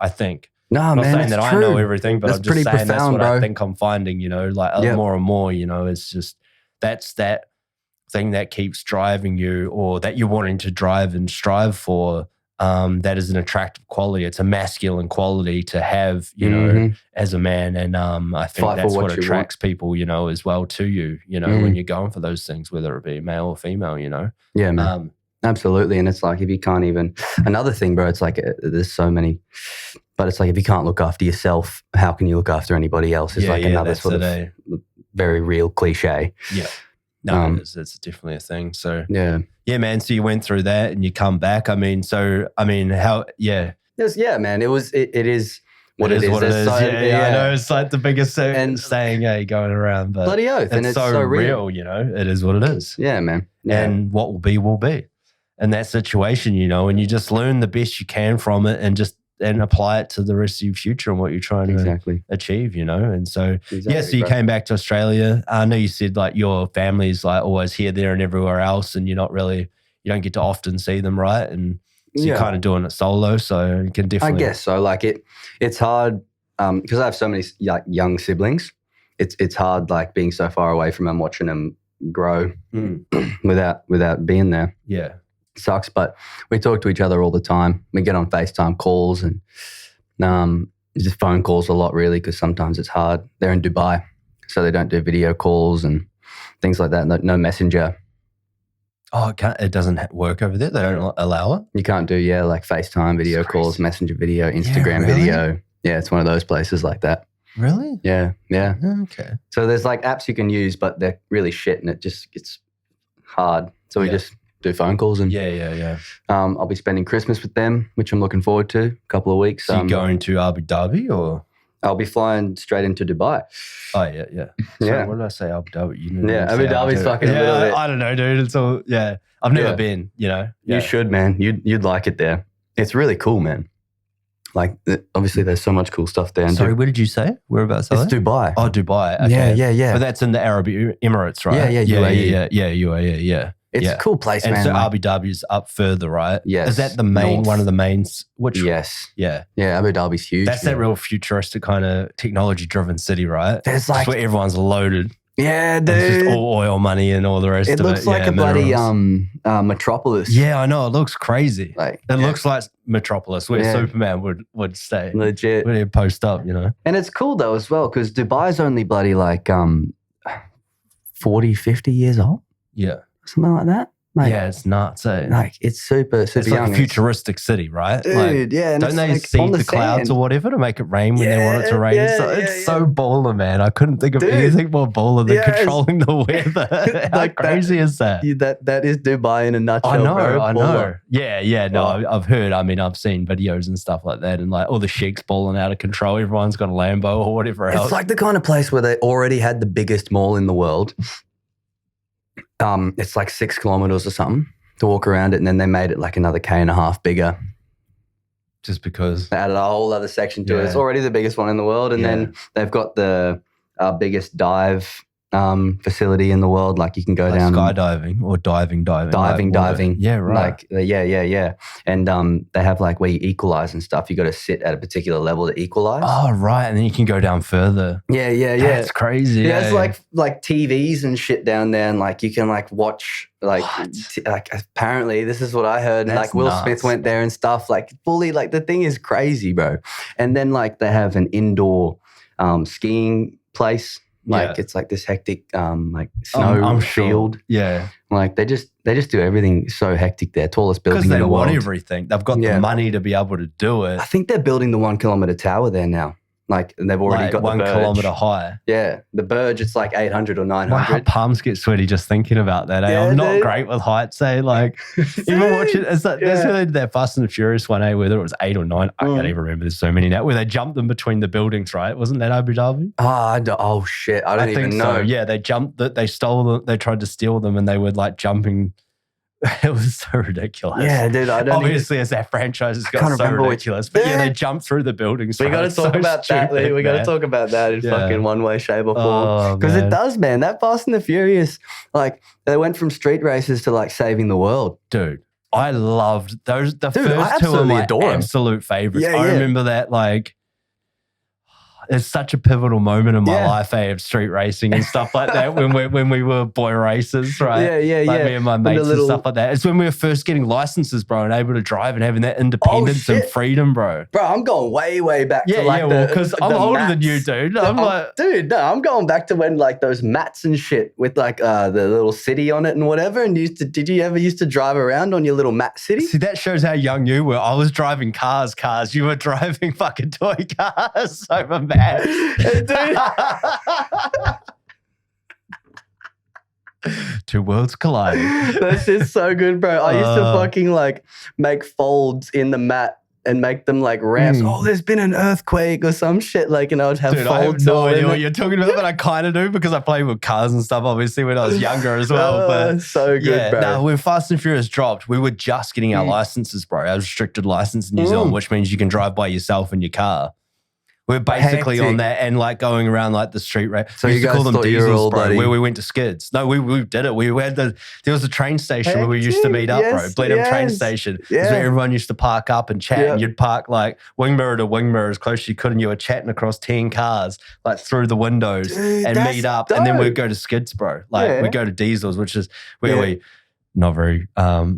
No, I'm not man, saying that true. I know everything, but that's I'm just saying profound, that's what bro. I think I'm finding, you know, like more and more, you know, it's just that's that thing that keeps driving you or that you're wanting to drive and strive for. That is an attractive quality. It's a masculine quality to have, you know, as a man. And I think that's what attracts people, you know, as well to you, you know, when you're going for those things, whether it be male or female, you know. Yeah, man. Absolutely. And it's like if you can't even, another thing, bro, it's like there's so many, but it's like if you can't look after yourself, how can you look after anybody else? It's like another sort of very real cliche. Yeah. No, it's definitely a thing. So, yeah, man. So you went through that and you come back. I mean, how, Yes, man. It is what it is. What it is. I know. It's like the biggest saying going around, but bloody oath. And it's so real, you know, it is what it is. Yeah, man. Yeah. And what will be, will be. In that situation, you know, and you just learn the best you can from it and apply it to the rest of your future and what you're trying to achieve, you know. And so, so you came back to Australia. I know you said like your family's like always here, there and everywhere else, and you don't get to often see them, right? And so you're kind of doing it solo, so you can definitely. I guess so. Like it's hard because I have so many young siblings. It's hard like being so far away from them, watching them grow without being there. Yeah. Sucks, but we talk to each other all the time. We get on FaceTime calls and just phone calls a lot, really, because sometimes it's hard. They're in Dubai, so they don't do video calls and things like that. No messenger. Oh, it doesn't work over there? They don't allow it? You can't do, like FaceTime, video calls, messenger video, Instagram video. Yeah, it's one of those places like that. Really? Yeah. Okay. So there's like apps you can use, but they're really shit and it just gets hard. So we just do phone calls and I'll be spending Christmas with them, which I'm looking forward to. A couple of weeks. So you going to Abu Dhabi or? I'll be flying straight into Dubai. Oh yeah. So what did I say? Abu Dhabi. Abu Dhabi's fucking a little bit. I don't know, dude. It's all I've never been. You know. You should, man. You'd like it there. It's really cool, man. Like obviously, there's so much cool stuff there. Sorry, where did you say? Whereabouts? It's Dubai. Oh, Dubai. Okay. Yeah. But that's in the Arab Emirates, right? Yeah, UAE. Yeah, UAE. Yeah. It's a cool place, and man. so Abu Dhabi's up further, right? Yes. Is that the main one of the mains? Yes. Yeah. Yeah, Abu Dhabi's huge. That's that real futuristic kind of technology-driven city, right? There's like where everyone's loaded. Yeah, dude. It's just all oil money and all the rest of it. It looks like a bloody metropolis. Yeah, I know. It looks crazy. Like it looks like Metropolis, where Superman would stay. Legit. Where he'd post up, you know. And it's cool though as well because Dubai's only bloody like 40, 50 years old. Yeah. Something like that. Like, yeah, it's nuts. Like it's super it's young. Like a futuristic city, right? Dude, like, yeah. Don't they seed the clouds or whatever to make it rain when they want it to rain? It's so baller, man. I couldn't think of anything more baller than controlling the weather. How crazy is that? That is Dubai in a nutshell. I know. Yeah. No, I've heard. I mean, I've seen videos and stuff like that, and like all the sheiks balling out of control. Everyone's got a Lambo or whatever else. It's like the kind of place where they already had the biggest mall in the world. It's like 6 kilometers or something to walk around it, and then they made it like another 1.5 K bigger. Just because they added a whole other section to it. It's already the biggest one in the world, and then they've got the biggest dive facility in the world. Like you can go down skydiving or diving. Yeah, right. Like yeah. And they have like where you equalize and stuff. You got to sit at a particular level to equalize. Oh, right. And then you can go down further. Yeah. That's crazy. Yeah, it's like TVs and shit down there, and like you can like watch like apparently this is what I heard. And like Will Smith went there and stuff. Like fully, like the thing is crazy, bro. And then like they have an indoor skiing place. Like it's like this hectic like snow field. Sure. Yeah. Like they just do everything so hectic there. Tallest building in the world. Because they want everything. They've got the money to be able to do it. I think they're building the 1 kilometer tower there now. Like and they've already got 1 kilometer high. Yeah. The Burj, it's like 800 or 900. Wow, palms get sweaty just thinking about that. Yeah, I'm not great with heights, like even watching that's where they did that Fast and the Furious one, whether it was 8 or 9. I can't even remember, there's so many now, where they jumped them between the buildings, right? Wasn't that Abu Dhabi? Oh shit. I don't even know. So. Yeah, they jumped they stole them, they tried to steal them, and they were like jumping. It was so ridiculous. Yeah, dude. Obviously, as that franchise has got so ridiculous. But they jumped through the buildings. We got to talk about that. We got to talk about that in fucking one way, shape, or form. Because it does, man. That Fast and the Furious, like they went from street races to like saving the world, dude. I loved those. The first two are my absolute favorites. I remember that like. It's such a pivotal moment in my life, of street racing and stuff like that. when we were boy racers, right? Yeah. Like me and my mates and stuff like that. It's when we were first getting licenses, bro, and able to drive and having that independence and freedom, bro. Bro, I'm going way back to like because I'm older than you, dude. I'm going back to when like those mats and shit with like the little city on it and whatever. And did you ever used to drive around on your little mat city? See, that shows how young you were. I was driving cars. You were driving fucking toy cars. So bad. Two worlds colliding. That shit's so good, bro. I used to fucking like make folds in the mat and make them like ramps. Oh, there's been an earthquake or some shit. Like, and I would have folds. I have no idea what you're talking about, but I kind of do because I played with cars and stuff, obviously, when I was younger as well. But so good, bro. No, when Fast and Furious dropped, we were just getting our licenses, bro. Our restricted license in New Zealand, which means you can drive by yourself in your car. We're basically on that and like going around like the street race. So you guys call them diesels, bro, where we went to skids. No, we did it. We had there was a train station where we used to meet up, bro. Blenheim train station. Where everyone used to park up and chat, and you'd park like wing mirror to wing mirror as close as you could, and you were chatting across 10 cars like through the windows and meet up, and then we'd go to skids, bro. Like we'd go to diesels, which is where we. Not very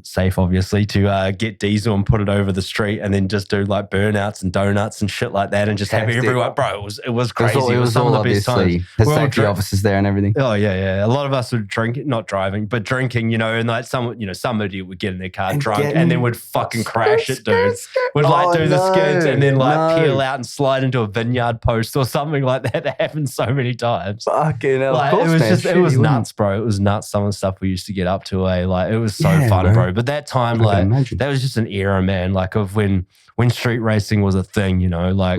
safe, obviously, to get diesel and put it over the street and then just do like burnouts and donuts and shit like that and just have everyone, bro. It was crazy. It was some of the best times. The safety officers there and everything. Oh yeah. A lot of us would drink, not driving, but drinking, and like somebody would get in their car drunk and then would fucking crash it, dude. Would like do the skids and then like peel out and slide into a vineyard post or something like that. That happened so many times. Fucking hell. Like, it was nuts, bro. It was nuts. Some of the stuff we used to get up to, like. It was so fun, bro. But that time, like, that was just an era, man, like of when street racing was a thing, like,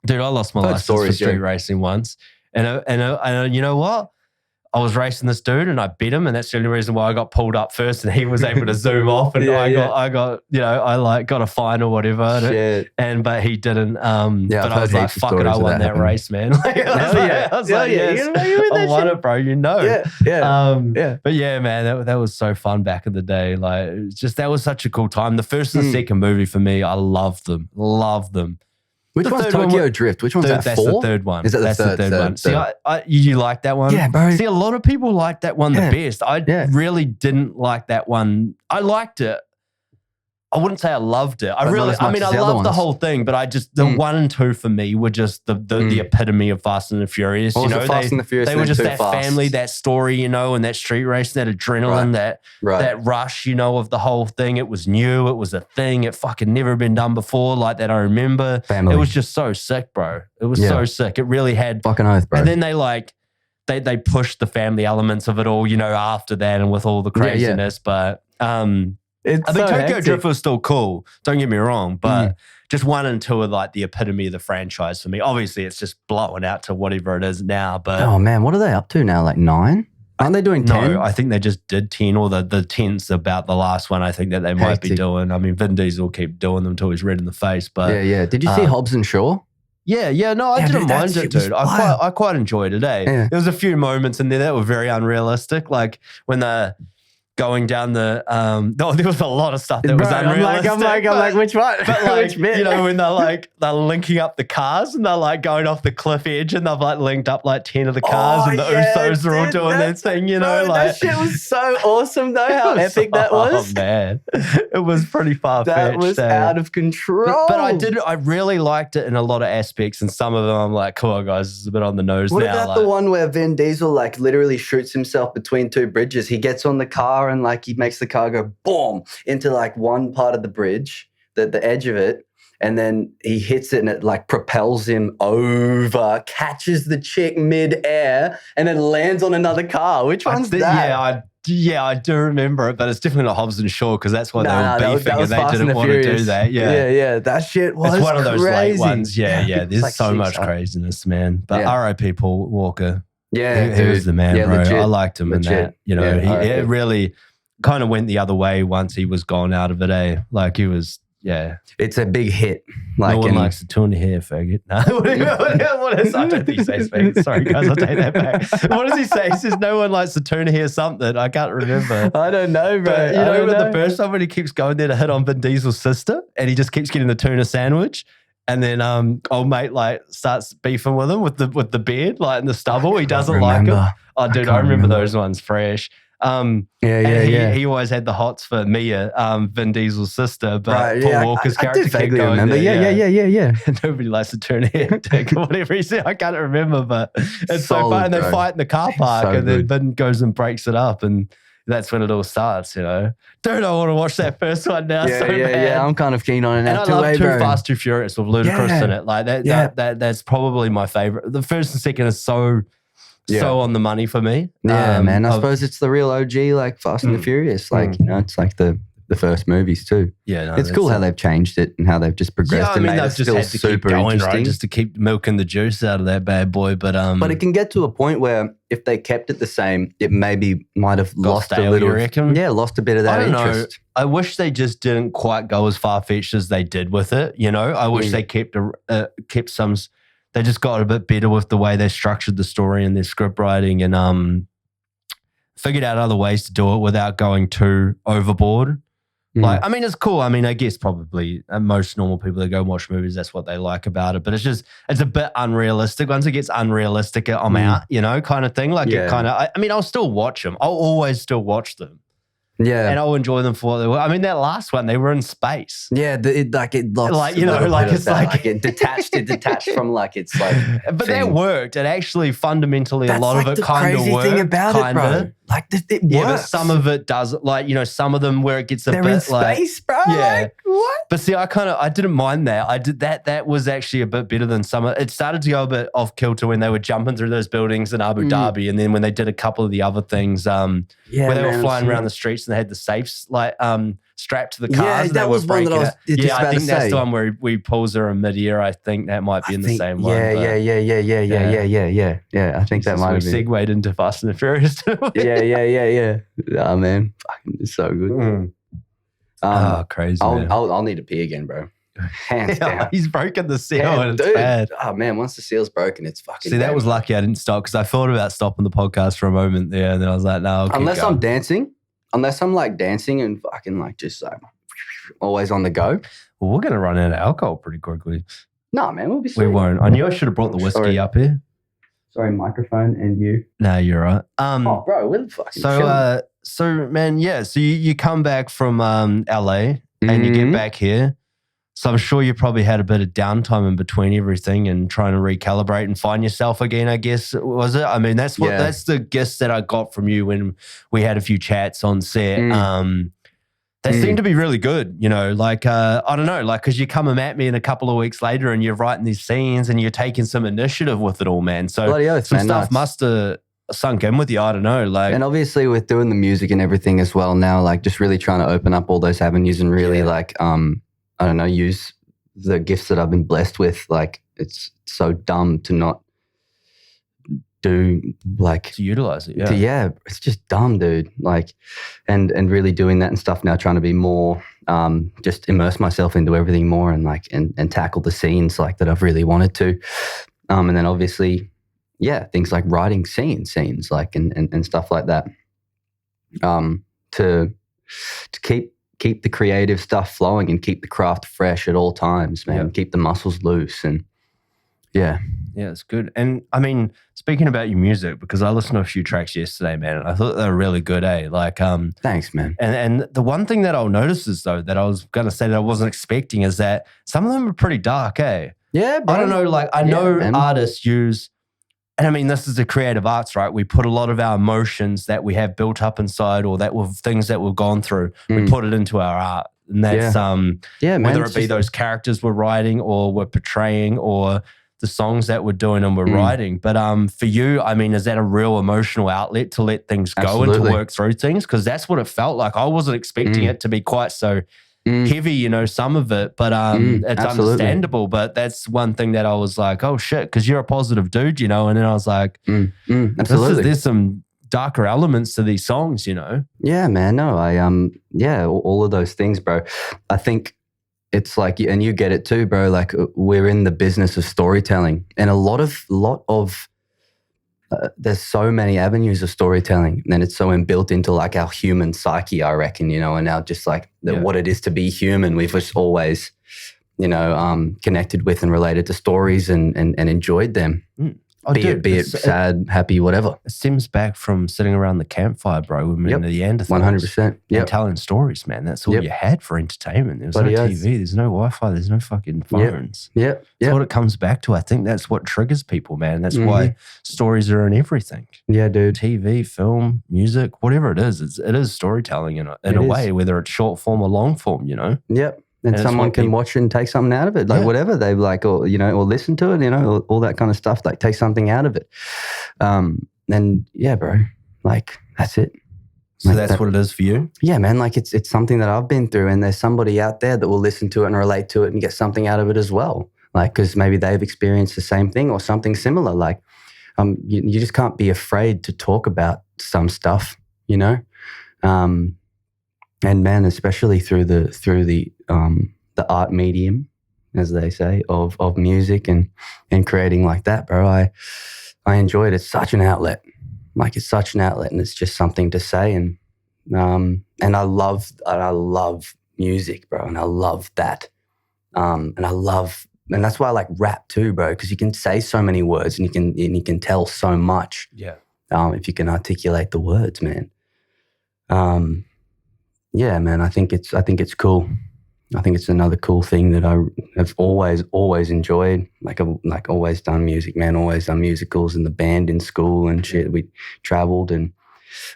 dude, I lost my license for street racing once. And you know what? I was racing this dude and I beat him, and that's the only reason why I got pulled up first, and he was able to zoom off, and I got got a fine or whatever. But he didn't. But I was like, fuck it, I won that race, man. I was like, yes, I won it, bro. But yeah, man, that was so fun back in the day. Like, it was just, that was such a cool time. The first and second movie for me, I loved them. Which one's Tokyo Drift? Which one's that? That's the third one. Is it that's the third one? See, you like that one? Yeah, bro. See, a lot of people like that one the best. I really didn't like that one. I liked it. I wouldn't say I loved it. I loved the whole thing, but the 1 and 2 for me were just the epitome of Fast and the Furious. You know, Fast and the Furious, they were just that family, that story, you know, and that street race, that adrenaline, that rush, you know, of the whole thing. It was new. It was a thing. It fucking never been done before like that. I remember. Family. It was just so sick, bro. It was so sick. It really had fucking oath, bro. And then they pushed the family elements of it all, you know, after that and with all the craziness, but I think Tokyo Drift was still cool. Don't get me wrong, but just 1 and 2 are like the epitome of the franchise for me. Obviously, it's just blowing out to whatever it is now. But oh man, what are they up to now? Like 9? Aren't they doing 10? No, I think they just did 10, or the 10's about the last one. I think that they might be doing. I mean, Vin Diesel will keep doing them until he's red in the face. But yeah. Did you see Hobbs and Shaw? Yeah. No, I didn't mind it, dude. I quite enjoyed it. There was a few moments in there that were very unrealistic, like when the going down the there was a lot of stuff that was unrealistic. I'm like, which one? But like, which bit? You know, when they're linking up the cars and they're like going off the cliff edge and they've like linked up like 10 of the cars and the Usos are all doing their thing, you know, like that shit was so awesome though, how epic that was. Oh man, it was pretty far-fetched. That was out of control. But I really liked it in a lot of aspects, and some of them I'm like, come on guys, this is a bit on the nose now. What about the one where Vin Diesel like literally shoots himself between 2 bridges? He gets on the car and like he makes the car go boom into like one part of the bridge, the edge of it, and then he hits it and it like propels him over, catches the chick mid-air, and then lands on another car. Which one's that? Yeah, I do remember it, but it's definitely not Hobbs and Shaw because that's what they were beefing and they didn't want to do that. Yeah. That shit was it's one of those crazy. late ones. Yeah. There's like so much craziness, man. But R.I.P. Paul Walker. Yeah, he was the man, bro. Legit. I liked him in that. You know, he really kind of went the other way once he was gone out of it, Like he was, It's a big hit. Like no one likes the two in the hair, faggot. No. What is, I don't think he says faggot. Sorry, guys, I'll take that back. What does he say? He says no one likes the tuna hair something. I can't remember. I don't know, bro. But, you know, the first time when he keeps going there to hit on Vin Diesel's sister and he just keeps getting the tuna sandwich. And then old mate like starts beefing with him with the beard, like in the stubble. He doesn't like him. Oh, dude, I remember those ones fresh. He always had the hots for Mia, Vin Diesel's sister, but Paul Walker's character kept going remember. there. Yeah. Nobody likes to turn head dick or whatever he said. I can't remember, but it's so fun. And they fight in the car park, and then Vin goes and breaks it up, and that's when it all starts, you know. Dude, I want to watch that first one now. Yeah, I'm kind of keen on it now. And I love Too Fast, Too Furious with Ludacris in it. Like that's probably my favorite. The first and second is so on the money for me. Yeah, man. I suppose it's the real OG, like Fast and the Furious. Like, you know, it's like the first movies too. Yeah, no, it's cool how they've changed it and how they've just progressed and made it still super interesting. Right? Just to keep milking the juice out of that bad boy. But it can get to a point where if they kept it the same, it maybe might have lost a little. You reckon? Yeah, lost a bit of that interest. I wish they just didn't quite go as far-fetched as they did with it. You know, I wish they kept some. They just got a bit better with the way they structured the story and their script writing, and figured out other ways to do it without going too overboard. Like, I mean, it's cool. I mean, I guess probably most normal people that go and watch movies, that's what they like about it. But it's a bit unrealistic. Once it gets unrealistic, I'm out, you know, kind of thing. Like it kind of, I mean, I'll still watch them. I'll always still watch them. Yeah. And I'll enjoy them for what they were. I mean, that last one, they were in space. Yeah, it detached from like, it's like. But that worked. It actually fundamentally, a lot of it kind of worked. That's the crazy thing about it, bro. Like, it works. Yeah, but some of it doesn't. Like, you know, some of them where it gets They're bit in space, bro. Yeah. Like, what? But see, I didn't mind that. I did that. That was actually a bit better than some. It started to go a bit off kilter when they were jumping through those buildings in Abu Dhabi, and then when they did a couple of the other things, where they were flying around the streets and they had the safes, like strapped to the cars. Yeah, that was one that I was just about I think to that's say. the one where we pulls her in mid-air. I think that might be in the same one. Yeah. I think that might have been. We segued into Fast and the Furious. Yeah. Oh, man. Fucking, it's so good. Crazy. I'll need to pee again, bro. Hands down. He's broken the seal and it's bad. Oh, man, once the seal's broken, it's fucking See, that was lucky I didn't stop because I thought about stopping the podcast for a moment there and then I was like, no, unless I'm dancing and fucking like just like always on the go. Well, we're going to run out of alcohol pretty quickly. No, man, we'll be sweet. We won't. I knew I should have brought the whiskey up here. Sorry, microphone and you. No, you're right. Bro, we're fucking So, man, yeah. So you come back from LA and you get back here. So I'm sure you probably had a bit of downtime in between everything and trying to recalibrate and find yourself again, I guess, was it? I mean, that's the gist that I got from you when we had a few chats on set. They seem to be really good, you know, like, I don't know, like, because you're coming at me in a couple of weeks later and you're writing these scenes and you're taking some initiative with it all, man. So some stuff must have sunk in with you, I don't know. Like, and obviously with doing the music and everything as well now, like just really trying to open up all those avenues and really like, I don't know, use the gifts that I've been blessed with. Like, it's so dumb to not do, like, to utilize it. It's just dumb, dude. Like, and really doing that and stuff now, trying to be more, just immerse myself into everything more and like, and tackle the scenes like that I've really wanted to. And then obviously, things like writing scenes like, and stuff like that. To keep the creative stuff flowing and keep the craft fresh at all times, man. Keep the muscles loose and yeah, it's good. And I mean, speaking about your music, because I listened to a few tracks yesterday, man, and I thought they were really good, eh? Like, thanks, man. And the one thing that I'll notice is though that I was going to say that I wasn't expecting is that some of them are pretty dark, eh? Yeah, bro. I don't know. Like, I know artists use. And I mean, this is the creative arts, right? We put a lot of our emotions that we have built up inside or that were things that we've gone through, we put it into our art. And that's, man, whether it be those characters we're writing or we're portraying or the songs that we're doing and we're writing. But for you, I mean, is that a real emotional outlet to let things go and to work through things? Because that's what it felt like. I wasn't expecting it to be quite so heavy, you know, some of it, but it's understandable. But that's one thing that I was like, oh shit, because you're a positive dude, you know. And then I was like, there's some darker elements to these songs, you know. Yeah, man. No, all of those things, bro. I think it's like, and you get it too, bro. Like, we're in the business of storytelling, and a lot of there's so many avenues of storytelling, and it's so inbuilt into like our human psyche, I reckon, you know, and now just like what it is to be human. We've just always, you know, connected with and related to stories and enjoyed them. Be it sad, happy, whatever. It stems back from sitting around the campfire, bro. We were in the Neanderthals. 100%. And telling stories, man. That's all you had for entertainment. There was no TV. There's no Wi-Fi. There's no fucking phones. That's what it comes back to. I think that's what triggers people, man. That's why stories are in everything. Yeah, dude. TV, film, music, whatever it is storytelling in a way, whether it's short form or long form, you know? Yep. And someone can watch it and take something out of it, like whatever they like, or, you know, or listen to it, you know, all that kind of stuff, like take something out of it. And yeah, bro, like that's it. So like that's what it is for you? Yeah, man. Like it's something that I've been through, and there's somebody out there that will listen to it and relate to it and get something out of it as well. Like, because maybe they've experienced the same thing or something similar. Like, you just can't be afraid to talk about some stuff, you know. And man, especially through the art medium, as they say, of music and creating like that, bro. I enjoy it. It's such an outlet. Like, it's such an outlet, and it's just something to say. And I love music, bro, and I love that. And that's why I like rap too, bro, because you can say so many words and you can tell so much. Yeah. If you can articulate the words, man. Yeah, man, I think it's cool. I think it's another cool thing that I have always enjoyed. Like, I've always done music, man. Always done musicals in the band in school and shit. We traveled and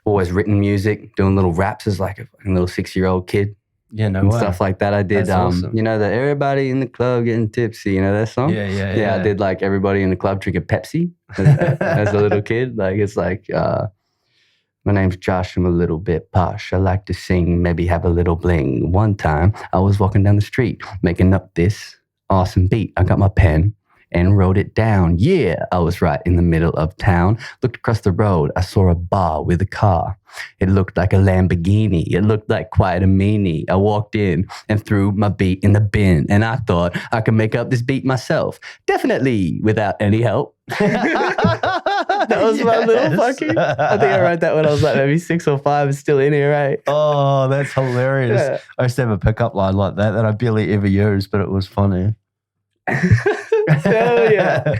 always written music, doing little raps as like a little 6-year-old kid. Yeah, no and way. Stuff like that. I did, awesome. You know, the everybody in the club getting tipsy. You know that song? Yeah. I did like everybody in the club drinking Pepsi as a little kid. Like, it's like, My name's Josh. I'm a little bit posh. I like to sing, maybe have a little bling. One time, I was walking down the street, making up this awesome beat. I got my pen and wrote it down. Yeah, I was right in the middle of town. Looked across the road. I saw a bar with a car. It looked like a Lamborghini. It looked like quite a meanie. I walked in and threw my beat in the bin. And I thought I could make up this beat myself. Definitely without any help. That was my little fucking... I think I wrote that when I was like maybe 6 or 5. It's still in here, right? Oh, that's hilarious. Yeah. I used to have a pickup line like that I barely ever used, but it was funny. Hell yeah.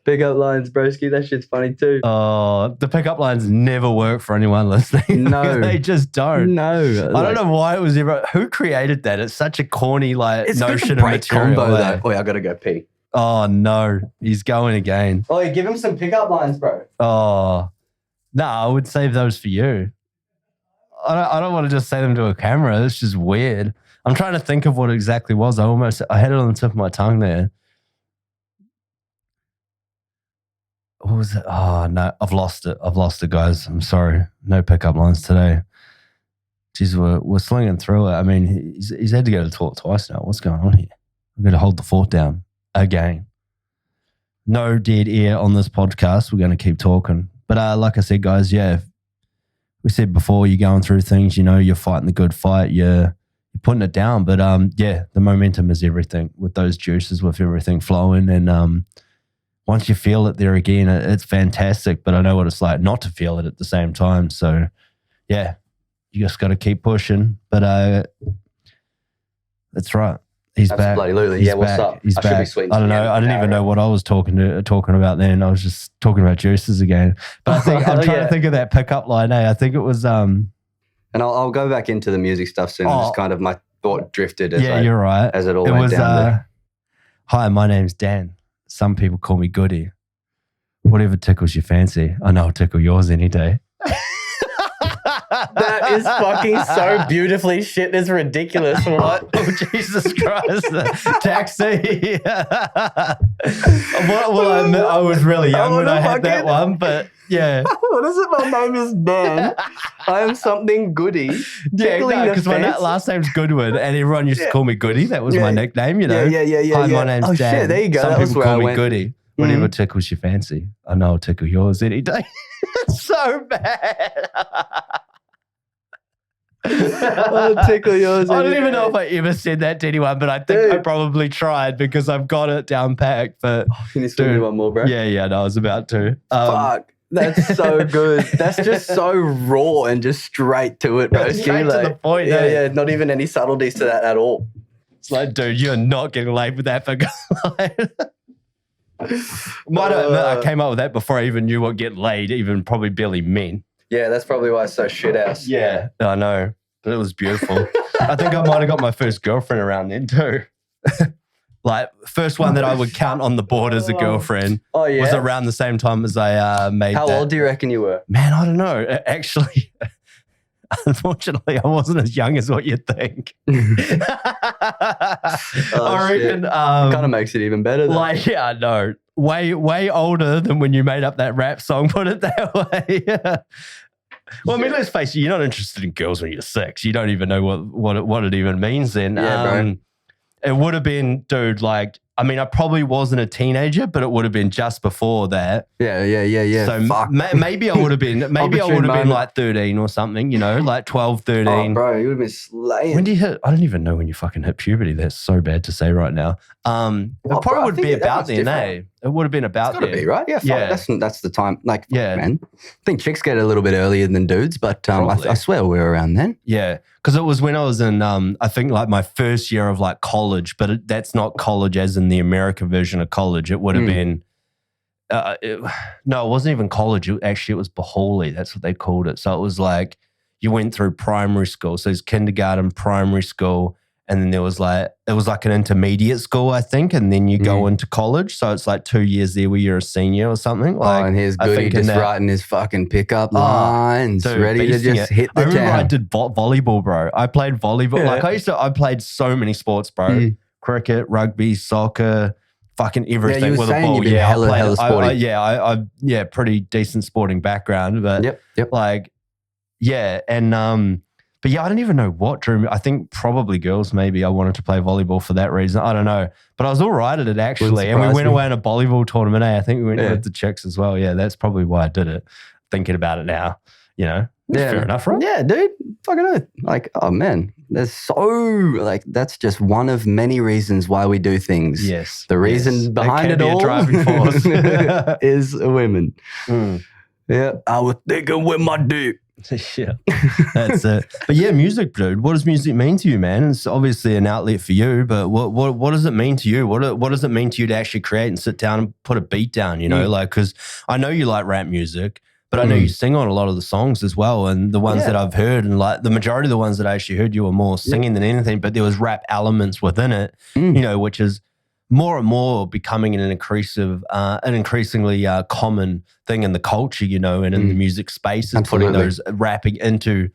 Pickup lines, broski. That shit's funny too. Oh, the pickup lines never work for anyone listening. No. They just don't. No. I don't know why it was ever... Who created that? It's such a corny notion of material. Combo, though. Oh, I got to go pee. Oh, no. He's going again. Oh, give him some pickup lines, bro. Oh. No, I would save those for you. I don't want to just say them to a camera. It's just weird. I'm trying to think of what it exactly was. I had it on the tip of my tongue there. What was it? Oh, no. I've lost it, guys. I'm sorry. No pickup lines today. Jeez, we're slinging through it. I mean, he's had to go to talk twice now. What's going on here? We're going to hold the fort down again. No dead air on this podcast. We're going to keep talking. But like I said, guys, yeah, we said before, you're going through things, you're fighting the good fight. You're putting it down. But yeah, the momentum is everything with those juices, with everything flowing. And once you feel it there again, it's fantastic. But I know what it's like not to feel it at the same time. So yeah, you just got to keep pushing. But that's right. He's back. Absolutely. Yeah, what's up? He's I back. should be sweet. I don't know. I didn't even know what I was talking about then. I was just talking about juices again. But I think I'm trying to think of that pickup line. I think it was And I'll go back into the music stuff soon. Just kind of my thought drifted as you're right. As it all went down there. Hi, my name's Dan. Some people call me Goody. Whatever tickles your fancy. I know I'll tickle yours any day. That is fucking so beautifully shit. It's ridiculous. What? Oh, Jesus Christ. Taxi. Well, I admit I was really young when I had that one, but yeah. What is it? My name is Dan. I am something Goody. Yeah, because my last name's Goodwin, and everyone used to call me Goody. That was my nickname, Yeah. Hi, my name's Dan. Shit, there you go. Some that people call me Goody. Whatever tickles your fancy. I know I'll tickle yours any day. It's so bad. I'll tickle yours. I don't even know if I ever said that to anyone, but I think I probably tried because I've got it down packed. But can you do one more, bro? Yeah, no, I was about to. Fuck. That's so good. That's just so raw and just straight to it, bro. Straight to the point. Yeah. Not even any subtleties to that at all. It's like, dude, you're not getting laid with that for Might admit, I came up with that before I even knew what getting laid even probably barely meant. Yeah, that's probably why it's so shit ass. Yeah, I know. But it was beautiful. I think I might have got my first girlfriend around then too. Like, first one that I would count on the board as a girlfriend was around the same time as I made How old do you reckon you were? Man, I don't know. Actually, unfortunately, I wasn't as young as what you'd think. I reckon... it kind of makes it even better, though. Like, yeah, I know. Way older than when you made up that rap song, put it that way. Well, I mean, let's face it, you're not interested in girls when you're 6. You don't even know what it even means then. Yeah, bro. It would have been, dude, like, I mean, I probably wasn't a teenager, but it would have been just before that. Yeah. So maybe I would have been, like 13 or something, like 12, 13. Oh, bro, you would have been slaying. When do you hit? I don't even know when you fucking hit puberty. That's so bad to say right now. It probably would be about then, eh? It would have been about then. It's gotta be, right? Yeah, that's the time. Like, man. I think chicks get a little bit earlier than dudes, but I swear we were around then. Yeah, because it was when I was in, I think like my first year of like college, but that's not college as in the American version of college. It would have been, no, it wasn't even college. It was Bahuli. That's what they called it. So it was like you went through primary school. So it's kindergarten, primary school, and then it was like an intermediate school, I think, and then you go into college. So it's like 2 years there where you're a senior or something. Like, and here's Goody just writing his fucking pickup lines, dude, ready to just hit the town. I remember I did volleyball, bro. I played volleyball. Yeah. Like I played so many sports, bro. Cricket, rugby, soccer, fucking everything you were with a saying ball. you've been hella sporty. I pretty decent sporting background, but like, yeah. And, but yeah, I don't even know what drew me. I think probably girls, maybe. I wanted to play volleyball for that reason. I don't know. But I was all right at it, actually. And we went away on a volleyball tournament. I think we went with the chicks as well. Yeah, that's probably why I did it. Thinking about it now, you know. Fair enough, right? Yeah, dude. Fucking oath. Like, oh, man. There's like, that's just one of many reasons why we do things. Yes. The reason behind it all driving force is women. Yeah. I was thinking with my dick. Yeah, that's it. But yeah, music, dude. What does music mean to you, man? It's obviously an outlet for you, but what does it mean to you? What does it mean to you to actually create and sit down and put a beat down? You know, like, because I know you like rap music, but I know you sing on a lot of the songs as well. And the ones that I've heard, and like the majority of the ones that I actually heard, you were more singing than anything. But there was rap elements within it, you know, which is more and more becoming an increasingly common thing in the culture, you know, and in the music space, is putting those rapping into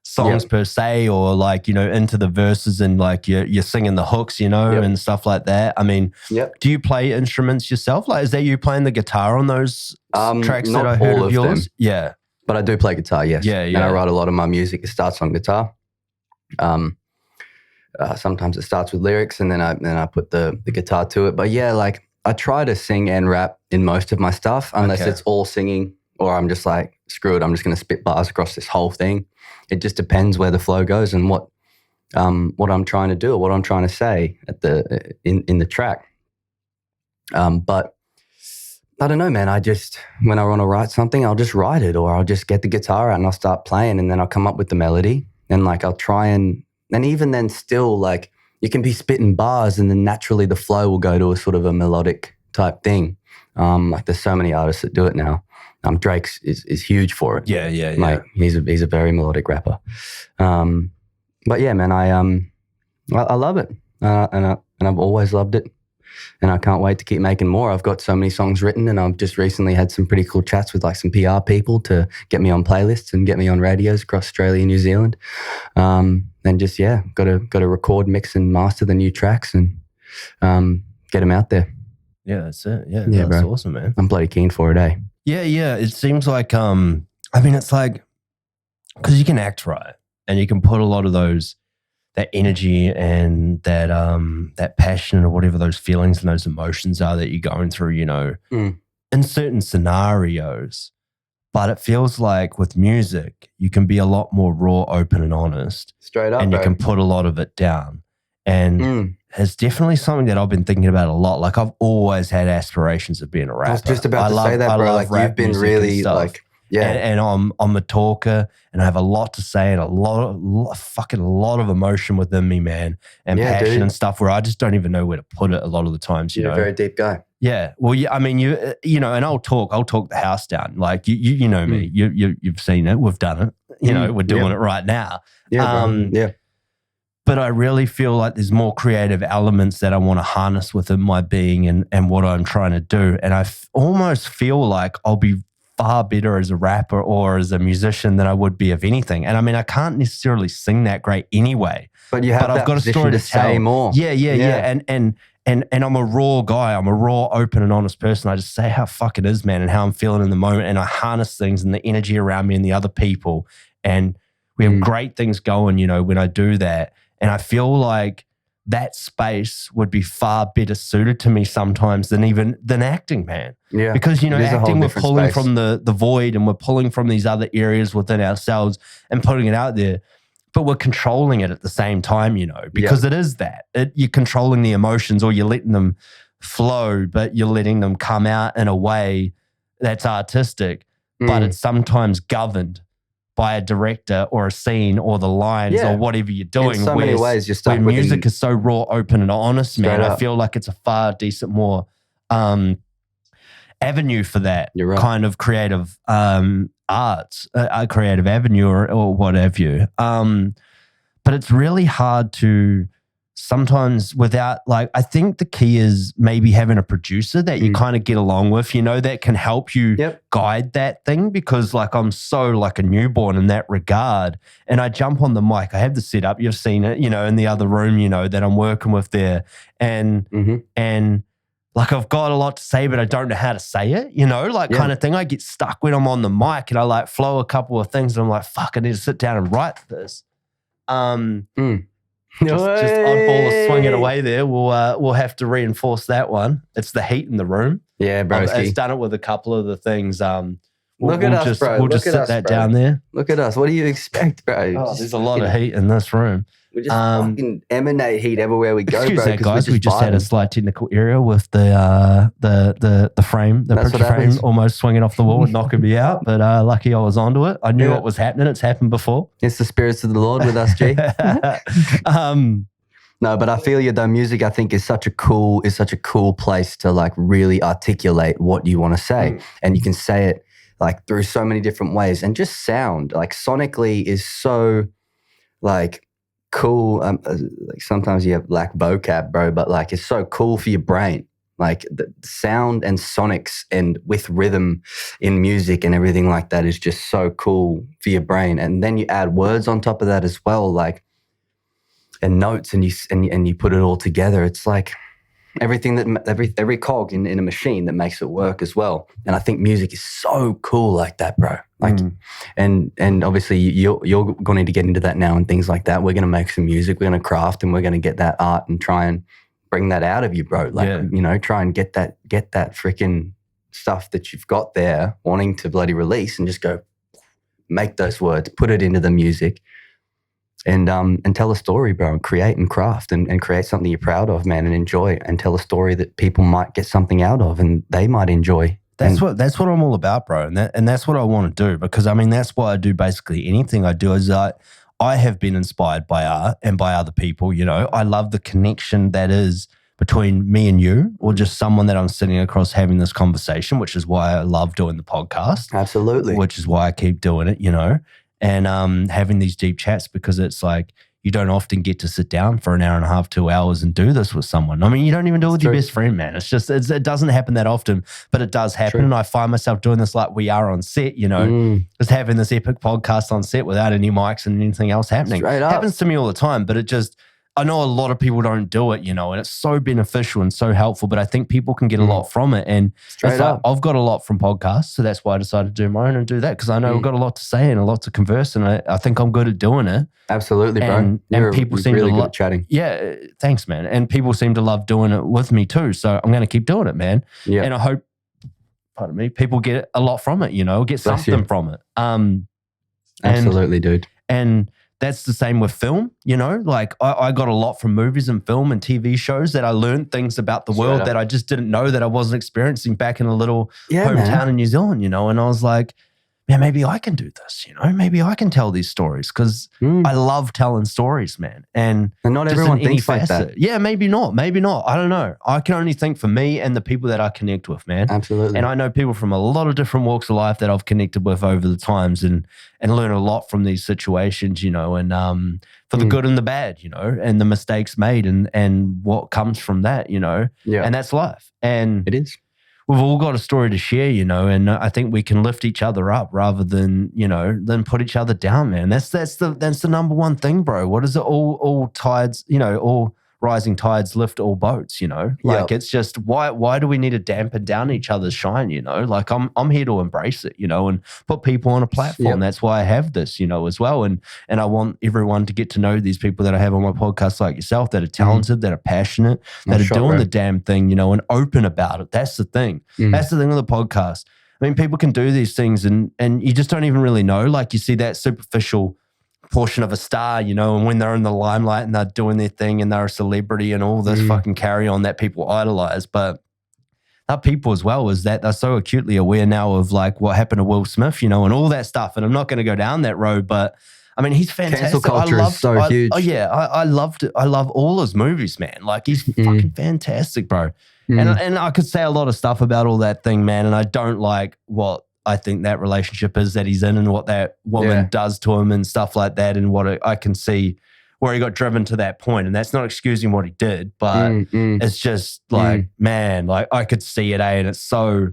songs per se, or like, you know, into the verses, and like you're singing the hooks, you know, and stuff like that. I mean, do you play instruments yourself? Like, is that you playing the guitar on those tracks that I heard of yours? Them. Yeah. But I do play guitar, yes. Yeah. And I write a lot of my music. It starts on guitar. Sometimes it starts with lyrics, and then I put the guitar to it. But yeah, like, I try to sing and rap in most of my stuff, unless it's all singing, or I'm just like, screw it, I'm just going to spit bars across this whole thing. It just depends where the flow goes and what I'm trying to do, or what I'm trying to say in the track. But I don't know, man. I just, when I want to write something, I'll just write it, or I'll just get the guitar out and I'll start playing, and then I'll come up with the melody, and like I'll try and even then still, like, you can be spitting bars and then naturally the flow will go to a sort of a melodic type thing. Like, there's so many artists that do it now. Drake's is huge for it. Yeah. Like, he's a very melodic rapper. But yeah, man, I love it, and I've always loved it, and I can't wait to keep making more. I've got so many songs written, and I've just recently had some pretty cool chats with like some PR people to get me on playlists and get me on radios across Australia and New Zealand. And just, got to record, mix, and master the new tracks and get them out there. Yeah, that's it. Yeah, that's awesome, man. I'm bloody keen for it, eh? Yeah. It seems like, I mean, it's like, because you can act right, and you can put a lot of that energy and that passion, or whatever those feelings and those emotions are that you're going through, you know, in certain scenarios. But it feels like with music, you can be a lot more raw, open, and honest. Straight up, and you can put a lot of it down. And it's definitely something that I've been thinking about a lot. Like, I've always had aspirations of being a rapper. I was just about to say that, bro. Like, you've been really like, and I'm a talker, and I have a lot to say, and a lot of emotion within me, man, and passion and stuff, where I just don't even know where to put it a lot of the times. You're a very deep guy. Yeah. Well, I mean, you know, and I'll talk the house down. Like, you know me. You've seen it. We've done it. You know, we're doing it right now. Yeah. But I really feel like there's more creative elements that I want to harness within my being and what I'm trying to do. And I almost feel like I'll be far better as a rapper or as a musician than I would be of anything. And I mean, I can't necessarily sing that great anyway. But I've got a story to say more. Yeah. And I'm a raw guy. I'm a raw, open, and honest person. I just say how fuck it is, man, and how I'm feeling in the moment. And I harness things and the energy around me and the other people. And we have great things going, you know, when I do that. And I feel like that space would be far better suited to me sometimes than acting, man. Yeah. Because, you know, acting, we're pulling from the void, and we're pulling from these other areas within ourselves and putting it out there. But we're controlling it at the same time, you know, because it is that. You're controlling the emotions, or you're letting them flow, but you're letting them come out in a way that's artistic, but it's sometimes governed by a director or a scene or the lines or whatever you're doing. In so many ways, you're stuck where music is so raw, open, and honest, man. I feel like it's a far decent more avenue for that kind of creative arts, a creative avenue or what have you. But it's really hard to sometimes without, like, I think the key is maybe having a producer that you kind of get along with, you know, that can help you guide that thing, because like I'm so like a newborn in that regard, and I jump on the mic. I have the setup, you've seen it, you know, in the other room, you know, that I'm working with there, and like I've got a lot to say, but I don't know how to say it, you know, like kind of thing. I get stuck when I'm on the mic and I like flow a couple of things and I'm like, fuck, I need to sit down and write this. Just oddball to swing it away there. We'll have to reinforce that one. It's the heat in the room. Yeah, bro. I've done it with a couple of the things. Look at us, bro. We'll just sit that down there. Look at us. What do you expect, bro? Oh, there's a lot of heat in this room. We just fucking emanate heat everywhere we go, excuse bro. That, guys. We just had a slight technical error with the frame, the picture frame almost swinging off the wall and knocking me out. But lucky I was onto it. I knew what was happening. It's happened before. It's the spirits of the Lord with us, G. No, but I feel you though. Music, I think, is such a cool place to like really articulate what you want to say, and you can say it like through so many different ways, and just sound like sonically is so like cool. Like sometimes you have lack vocab, bro, but like it's so cool for your brain. Like the sound and sonics and with rhythm in music and everything like that is just so cool for your brain. And then you add words on top of that as well, like and notes, and you put it all together. It's like everything that every cog in a machine that makes it work as well. And I think music is so cool like that, bro. Like, and obviously you're going to get into that now and things like that. We're going to make some music, we're going to craft, and we're going to get that art and try and bring that out of you, bro. Like, you know, try and get that freaking stuff that you've got there, wanting to bloody release, and just go make those words, put it into the music. And tell a story, bro, and create and craft and create something you're proud of, man, and enjoy, and tell a story that people might get something out of and they might enjoy. That's what I'm all about, bro. And that's what I want to do, because I mean, that's why I do basically anything I do. Is I have been inspired by art and by other people, you know. I love the connection that is between me and you, or just someone that I'm sitting across having this conversation, which is why I love doing the podcast. Absolutely. Which is why I keep doing it, you know. And having these deep chats, because it's like you don't often get to sit down for an hour and a half, 2 hours and do this with someone. I mean, you don't even do it with your best friend, man. It's just, it doesn't happen that often, but it does happen. And I find myself doing this like we are on set, you know, just having this epic podcast on set without any mics and anything else happening. It happens to me all the time, but it just, I know a lot of people don't do it, you know, and it's so beneficial and so helpful, but I think people can get a lot from it. And it's like, I've got a lot from podcasts, so that's why I decided to do my own and do that, because I know I've got a lot to say and a lot to converse, and I think I'm good at doing it. Absolutely, bro. And people seem really to good at chatting. Yeah, thanks, man. And people seem to love doing it with me too, so I'm going to keep doing it, man. Yeah. And I hope, pardon me, people get a lot from it, you know, get something from it. Absolutely, dude. And that's the same with film, you know, like I got a lot from movies and film and TV shows that I learned things about the world that I just didn't know, that I wasn't experiencing back in a little hometown in New Zealand, you know. And I was like, man, maybe I can do this, you know, maybe I can tell these stories, because I love telling stories, man. And not everyone thinks like that. Yeah, maybe not. I don't know. I can only think for me and the people that I connect with, man. Absolutely. And I know people from a lot of different walks of life that I've connected with over the times, and learn a lot from these situations, you know, and for the good and the bad, you know, and the mistakes made and what comes from that, you know. Yeah. And that's life. And it is. We've all got a story to share, you know, and I think we can lift each other up rather than, you know, than put each other down, man. That's the number one thing, bro. What is it? All tides, you know, all rising tides lift all boats, you know. Like it's just why do we need to dampen down each other's shine, you know? Like I'm here to embrace it, you know, and put people on a platform. That's why I have this, you know, as well. And I want everyone to get to know these people that I have on my podcast, like yourself, that are talented, that are passionate, that are doing the damn thing, you know, and open about it. That's the thing. That's the thing with the podcast. I mean, people can do these things and you just don't even really know. Like you see that superficial portion of a star, you know, and when they're in the limelight and they're doing their thing and they're a celebrity and all this fucking carry on that people idolize. But our people as well is that they're so acutely aware now of like what happened to Will Smith, you know, and all that stuff. And I'm not going to go down that road, but I mean, he's fantastic. Cancel culture is so huge. Oh yeah, I loved it. I love all his movies, man. Like he's fucking fantastic, bro. And I could say a lot of stuff about all that thing, man. And I don't like what I think that relationship is that he's in and what that woman does to him and stuff like that, and what I can see where he got driven to that point. And that's not excusing what he did, but it's just like, man, like I could see it, and it's so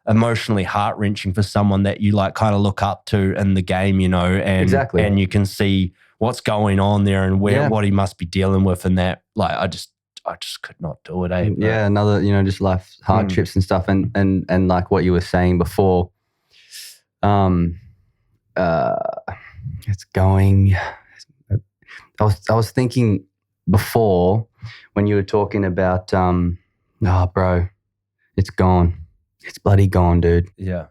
emotionally heart-wrenching for someone that you like kind of look up to in the game, you know, and and you can see what's going on there and what he must be dealing with, and that like I just could not do it. But, yeah, another, just life hardships and stuff, and like what you were saying before, it's going. I was thinking before when you were talking about, bro, it's gone. It's bloody gone, dude. Yeah,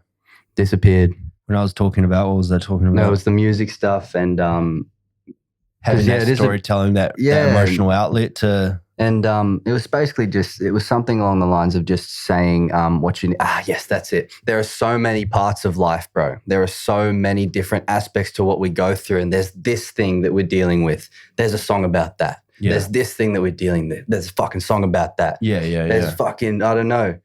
disappeared. When I was talking about, what was I talking about? No, it was the music stuff and having that storytelling, that emotional outlet to. And it was basically it was something along the lines of just saying what you need. Yes, that's it. There are so many parts of life, bro. There are so many different aspects to what we go through. And there's this thing that we're dealing with. There's a song about that. Yeah. There's this thing that we're dealing with. There's a fucking song about that. Yeah. There's fucking, I don't know.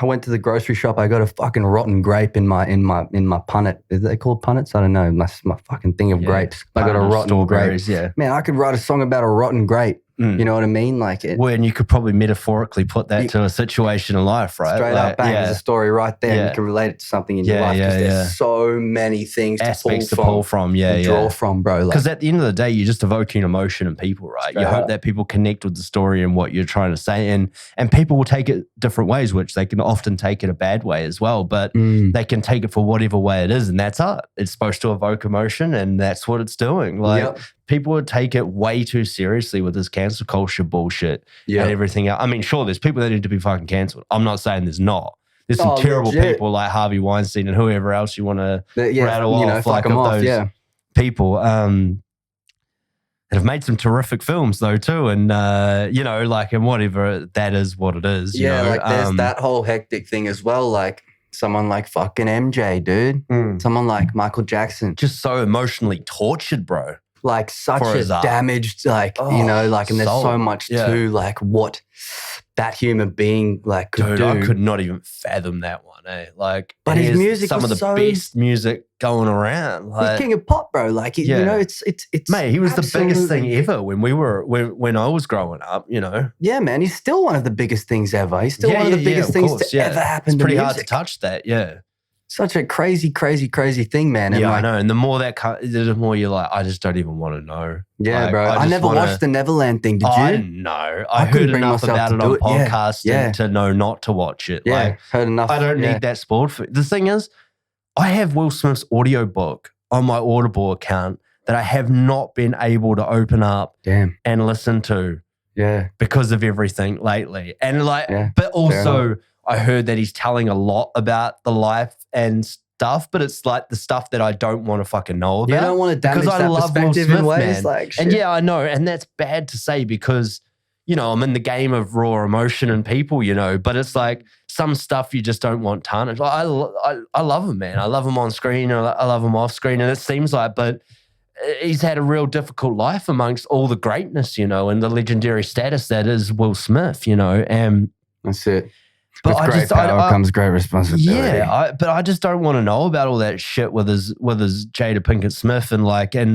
I went to the grocery shop. I got a fucking rotten grape in my punnet. Is they called punnets? I don't know. My fucking thing of grapes. I got a rotten grape. Yeah. Man, I could write a song about a rotten grape. You know what I mean? Like it. When you could probably metaphorically put that to a situation in life, right? Straight up, bang, there's a story right there. And you can relate it to something in your life because there's so many things aspects to pull from. Draw from, bro. Because at the end of the day, you're just evoking emotion in people, right? You hope that people connect with the story and what you're trying to say, and people will take it different ways, which they can often take it a bad way as well. But they can take it for whatever way it is, and that's art. It's supposed to evoke emotion, and that's what it's doing. Like. People would take it way too seriously with this cancel culture bullshit and everything else. I mean, sure, there's people that need to be fucking cancelled. I'm not saying there's not. There's some terrible people like Harvey Weinstein and whoever else you want to rattle off, like of those people that have made some terrific films though too. And, and whatever, that is what it is. You know? Like there's that whole hectic thing as well. Like someone like fucking MJ, dude. Someone like Michael Jackson. Just so emotionally tortured, bro. Like such a damaged, and there's so much to like what that human being like could do. I could not even fathom that one, Like, but his music some was of the best music going around. Like, he's king of pop, bro. Like, it's mate. He was the biggest thing ever when I was growing up. Yeah, man. He's still one of the biggest things ever. He's still one of the biggest things to ever happen. It's pretty to hard to touch that. Yeah. Such a crazy, crazy, crazy thing, man. And I know. And the more the more you're like, I just don't even want to know. Yeah, bro. I never watched the Neverland thing. Did you? I didn't know. I heard enough about it on podcasts to know not to watch it. Yeah, like, heard enough. I don't need that spoiled for. The thing is, I have Will Smith's audiobook on my Audible account that I have not been able to open up and listen to. Yeah. Because of everything lately. And but also I heard that he's telling a lot about the life and stuff, but it's like the stuff that I don't want to fucking know about. You don't want to damage that perspective in ways like shit. And I know. And that's bad to say because, I'm in the game of raw emotion and people, but it's like some stuff you just don't want tarnished. Like, I love him, man. I love him on screen. I love him off screen. And it seems like, but he's had a real difficult life amongst all the greatness, and the legendary status that is Will Smith, and that's it. But with great power comes great responsibility. Yeah, but I just don't want to know about all that shit with his Jada Pinkett Smith and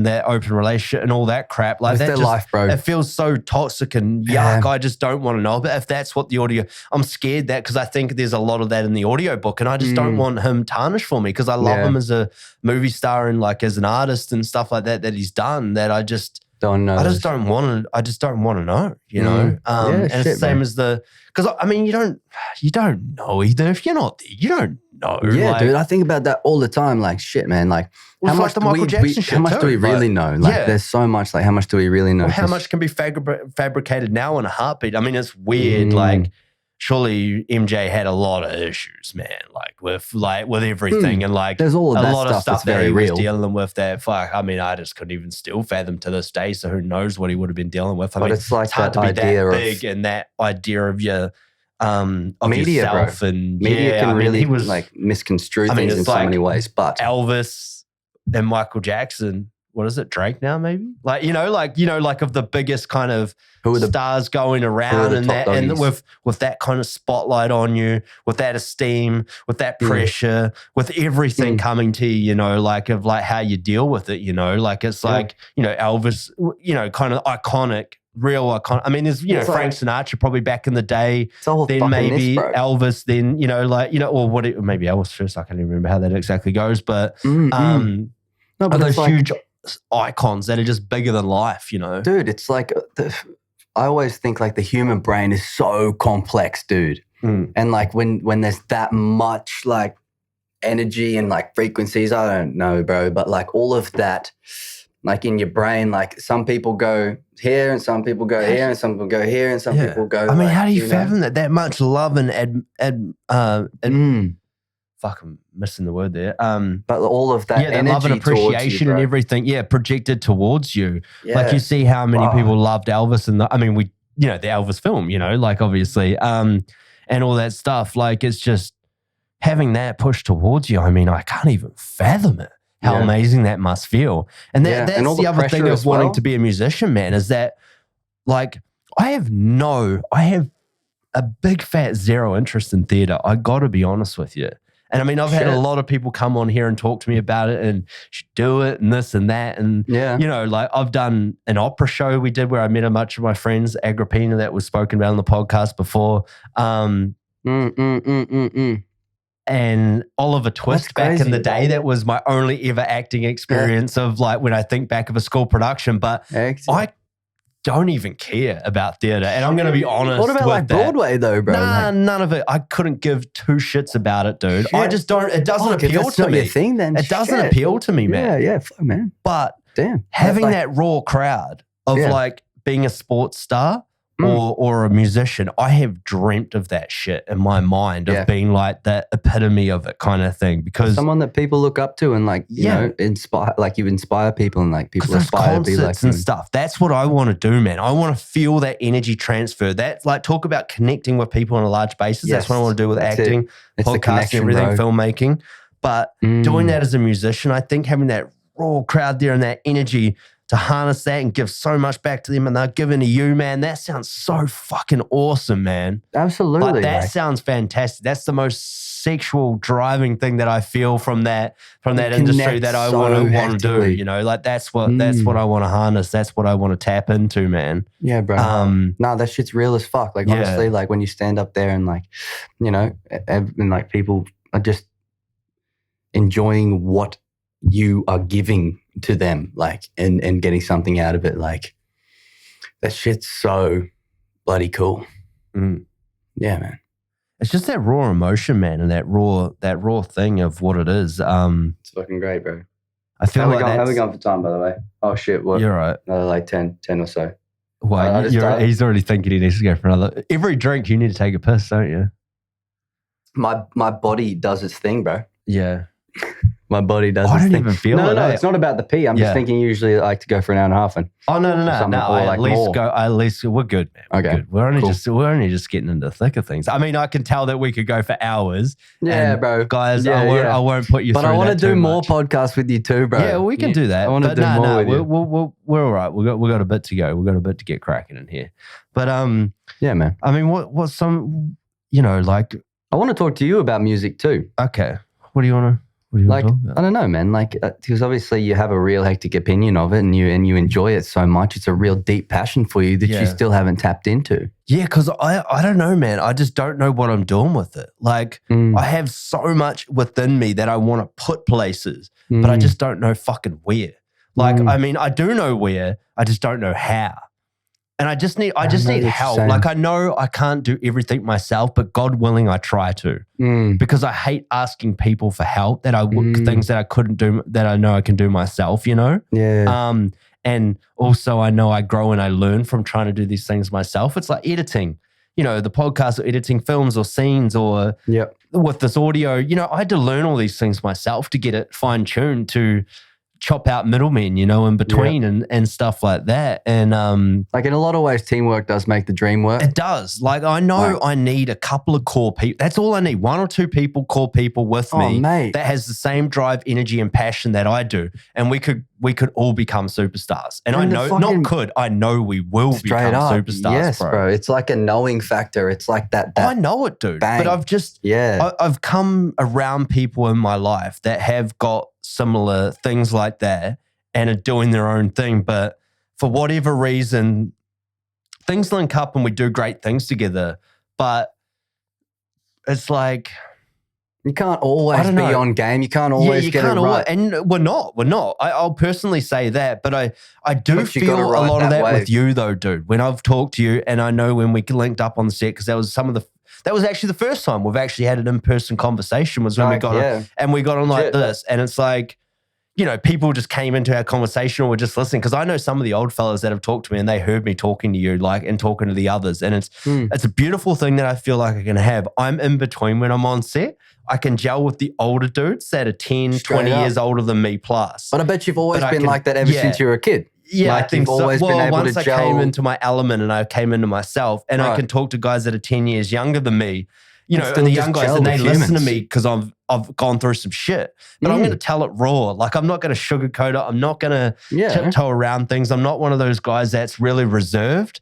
that open relationship and all that crap. Like that's their life, bro. It feels so toxic and yuck. I just don't want to know. But if that's what the audio, I'm scared that because I think there's a lot of that in the audiobook, and I just don't want him tarnished for me because I love him as a movie star and as an artist and stuff like that he's done. That I just don't know. I just don't want to know. And it's the same as because I mean you don't know either if you're not there. You don't know. Yeah, dude. I think about that all the time. Like shit, man. Like how much do we really know? Like there's so much. Like how much do we really know? Well, how much can be fabricated now in a heartbeat? I mean, it's weird. Like surely MJ had a lot of issues, man. With everything and there's all of a that lot of stuff very that he real. was dealing with. That I mean, I just couldn't even still fathom to this day. So who knows what he would have been dealing with? I mean, it's like it's hard to be that big and that idea of your of media, yourself bro. And media can really misconstrue things in so many ways. But Elvis and Michael Jackson. What is it, Drake now maybe? Like of the biggest kind of stars going around and that doggies? And with that kind of spotlight on you, with that esteem, with that pressure, with everything coming to you, of how you deal with it, it's Elvis, kind of iconic. Real iconic. I mean, there's Frank Sinatra probably back in the day. Then maybe Elvis. Then maybe Elvis first. I can't even remember how that exactly goes. But No, but those huge icons that are just bigger than life, you know? Dude, it's like, I always think like the human brain is so complex, dude. And like when there's that much like energy and like frequencies, I don't know, bro, but like all of that, like in your brain, like some people go here and some people go here and some people go here and some people go. I mean, like, how do you fathom that much love and fuck, I'm missing the word there. But all of that energy, love and appreciation you, and everything, projected towards you. Yeah. Like you see how many people loved Elvis and the Elvis film, you know, like obviously, and all that stuff. Like it's just having that pushed towards you. I mean, I can't even fathom it. How amazing that must feel. And that's and the other thing of wanting to be a musician, man, is that like I have a big fat zero interest in theater. I got to be honest with you. And I mean, I've had a lot of people come on here and talk to me about it and should do it and this and that. And, you know, like I've done an opera show we did where I met a bunch of my friends, Agrippina, that was spoken about on the podcast before. And Oliver Twist back in the day. That was my only ever acting experience of like when I think back of a school production. But I don't even care about theater. And I'm going to be honest. What about like Broadway though, bro? Nah, none of it. I couldn't give two shits about it, dude. Shit. I just don't. It doesn't appeal to me. Your thing, then it doesn't appeal to me, man. Yeah, fuck, man. But having that raw crowd of like being a sports star or a musician, I have dreamt of that shit in my mind of being like that epitome of it kind of thing. Because someone that people look up to and like, you know, inspire, like you inspire people and like people aspire to be like and stuff. That's what I want to do, man. I want to feel that energy transfer. That's like talk about connecting with people on a large basis. That's what I want to do with acting, podcasting, everything, filmmaking. But doing that as a musician, I think having that raw crowd there and that energy to harness that and give so much back to them and they're giving to you, man, that sounds so fucking awesome, man. Absolutely. But that sounds fantastic. That's the most sexual driving thing that I feel from that industry that I want to do. You know, like that's what I want to harness. That's what I want to tap into, man. Yeah, bro. No, that shit's real as fuck. Like honestly, like when you stand up there and like, you know, and like people are just enjoying what you are giving to them, like, and getting something out of it. Like, that shit's so bloody cool. Yeah, man. It's just that raw emotion, man, and that raw thing of what it is. It's fucking great, bro. I feel how we going for time, by the way? Oh shit, what? You're right. Another like 10 or so. Well, he's already thinking he needs to go for another. Every drink you need to take a piss, don't you? My body does its thing, bro. Yeah. My body does. I don't even feel it. No, it's not about the pee. I'm just thinking usually I like to go for an hour and a half. And at least we're good, man. Okay, good. We're only just getting into the thick of things. I mean, I can tell that we could go for hours. Yeah, bro. Guys, I won't put you. But through I want to do more podcasts with you too, bro. Yeah, we can do that. I want to do more with you. We're all right. We got a bit to go. We got a bit to get cracking in here. But yeah, man. I mean, what's some, you know, like I want to talk to you about music too. Okay, what do you want to? Like, I don't know, man. Like, because obviously you have a real hectic opinion of it and you enjoy it so much. It's a real deep passion for you that you still haven't tapped into. Yeah, because I don't know, man. I just don't know what I'm doing with it. Like, I have so much within me that I want to put places, but I just don't know fucking where. Like, I mean, I do know where, I just don't know how. And I just need help. Like, I know I can't do everything myself, but God willing, I try to. Because I hate asking people for help things that I couldn't do, that I know I can do myself, you know? Yeah. And also I know I grow and I learn from trying to do these things myself. It's like editing, you know, the podcast or editing films or scenes or with this audio, you know, I had to learn all these things myself to get it fine-tuned to chop out middlemen, you know, in between and stuff like that. And like in a lot of ways, teamwork does make the dream work. It does. Like I know I need a couple of core people. That's all I need. One or two core people with me that has the same drive, energy, and passion that I do. And we could all become superstars. And I know we will become superstars. Yes, bro. It's like a knowing factor. It's like that I know it, dude. Bang. But I've just I've come around people in my life that have got similar things like that and are doing their own thing. But for whatever reason, things link up and we do great things together. But it's like, You can't always be on game. You can't always get it right. And we're not. I'll personally say that, but I do feel a lot of that wave. with you though, dude. When I've talked to you, and I know when we linked up on the set, because that was actually the first time we've actually had an in-person conversation, was when we got on, and we got on like this, and it's like, you know, people just came into our conversation or were just listening. Because I know some of the old fellas that have talked to me and they heard me talking to you, like, and talking to the others. And it's a beautiful thing that I feel like I can have. I'm in between when I'm on set. I can gel with the older dudes that are 10, 20 years older than me plus. But I bet you've always been like that ever since you were a kid. Yeah, like I think you've always been able once to I gel. came into my element and I came into myself, and I can talk to guys that are 10 years younger than me, you know, and the young guys, and they listen to me because I've gone through some shit. But I'm going to tell it raw. Like, I'm not going to sugarcoat it. I'm not going to tiptoe around things. I'm not one of those guys that's really reserved.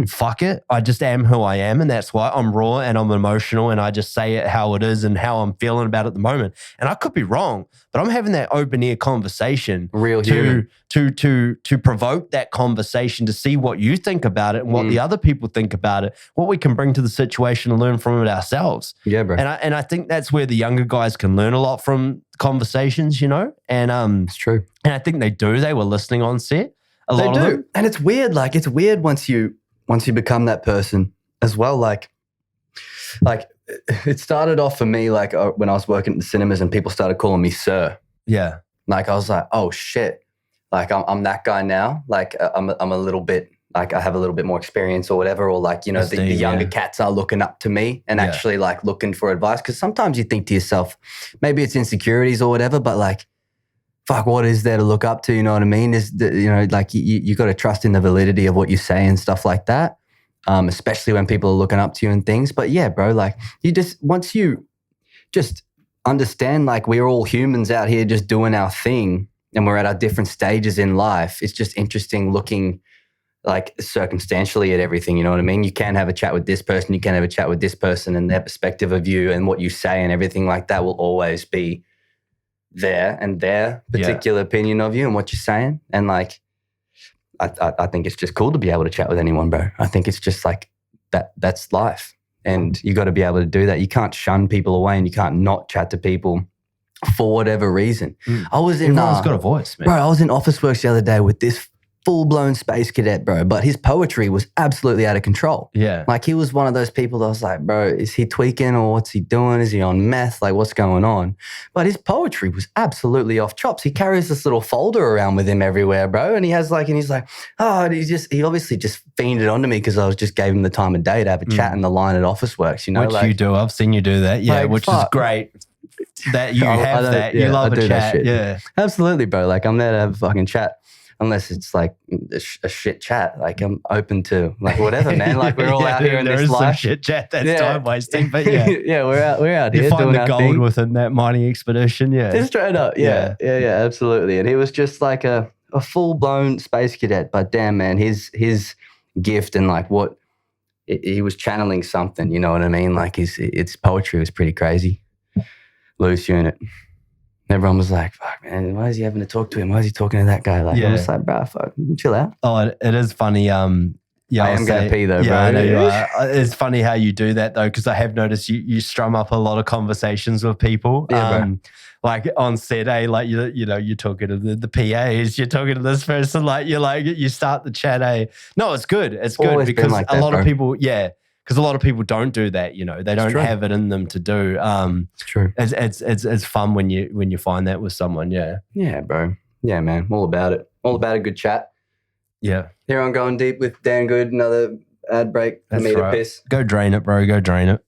Fuck it. I just am who I am, and that's why I'm raw and I'm emotional, and I just say it how it is and how I'm feeling about it at the moment. And I could be wrong, but I'm having that open ear conversation, to provoke that conversation, to see what you think about it and what the other people think about it, what we can bring to the situation and learn from it ourselves. Yeah, bro. And I think that's where the younger guys can learn a lot from conversations, you know. And it's true. And I think they do. They were listening on set. A lot of them. And it's weird. Like, it's weird once you become that person as well. Like it started off for me, like when I was working at the cinemas and people started calling me sir. Yeah. Like, I was like, oh shit. Like, I'm that guy now. Like, I'm a little bit, like, I have a little bit more experience or whatever. Or like, you know, the younger cats are looking up to me and actually like looking for advice. Because sometimes you think to yourself, maybe it's insecurities or whatever, but like, fuck, what is there to look up to? You know what I mean? You know, like you got to trust in the validity of what you say and stuff like that, especially when people are looking up to you and things. But yeah, bro, like once you just understand, like, we're all humans out here just doing our thing and we're at our different stages in life. It's just interesting looking like circumstantially at everything. You know what I mean? You can have a chat with this person, you can have a chat with this person, and their perspective of you and what you say and everything like that will always be there, and their particular opinion of you and what you're saying. And like, I think it's just cool to be able to chat with anyone, bro. I think it's just like that's life, and you got to be able to do that. You can't shun people away, and you can't not chat to people for whatever reason. I was in everyone's got a voice, man. Bro, I was in Officeworks the other day with this full-blown space cadet, bro, but his poetry was absolutely out of control. Yeah. Like, he was one of those people that was like, bro, is he tweaking or what's he doing? Is he on meth? Like, what's going on? But his poetry was absolutely off chops. He carries this little folder around with him everywhere, bro, and he has like, and he's like, oh, and he obviously just fiended onto me because I just gave him the time of day to have a chat in the line at Officeworks, you know? Which you do. I've seen you do that, like, which is great. That you have that. You love a chat. Yeah. Absolutely, bro. Like, I'm there to have a fucking chat. Unless it's like a shit chat, like I'm open to like whatever, man. Like, we're all out here in this life. There is some shit chat that's time wasting, but yeah, we're out here. You find doing the our gold thing. within that mining expedition, Just straight up, yeah, absolutely. And he was just like a full blown space cadet. But damn, man, his gift and like he was channeling something. You know what I mean? Like his poetry was pretty crazy. Loose unit. Everyone was like, fuck, man, why is he having to talk to him? Why is he talking to that guy? Like, I'm just like, bro, fuck, chill out. Oh, it is funny. I am going to pee though, bro. I know you are. It's funny how you do that though, because I have noticed you strum up a lot of conversations with people. Yeah, bro. Like on set, like, you know, you're talking to the PAs, you're talking to this person, like, you start the chat, No, it's good. It's good because like a lot of people, because a lot of people don't do that, you know. They don't have it in them to do. It's true. It's fun when you find that with someone, Yeah, bro. Yeah, man. All about it. All about a good chat. Yeah. Here on Going Deep with Dan Good, another ad break for me to piss. Go drain it, bro. Go drain it.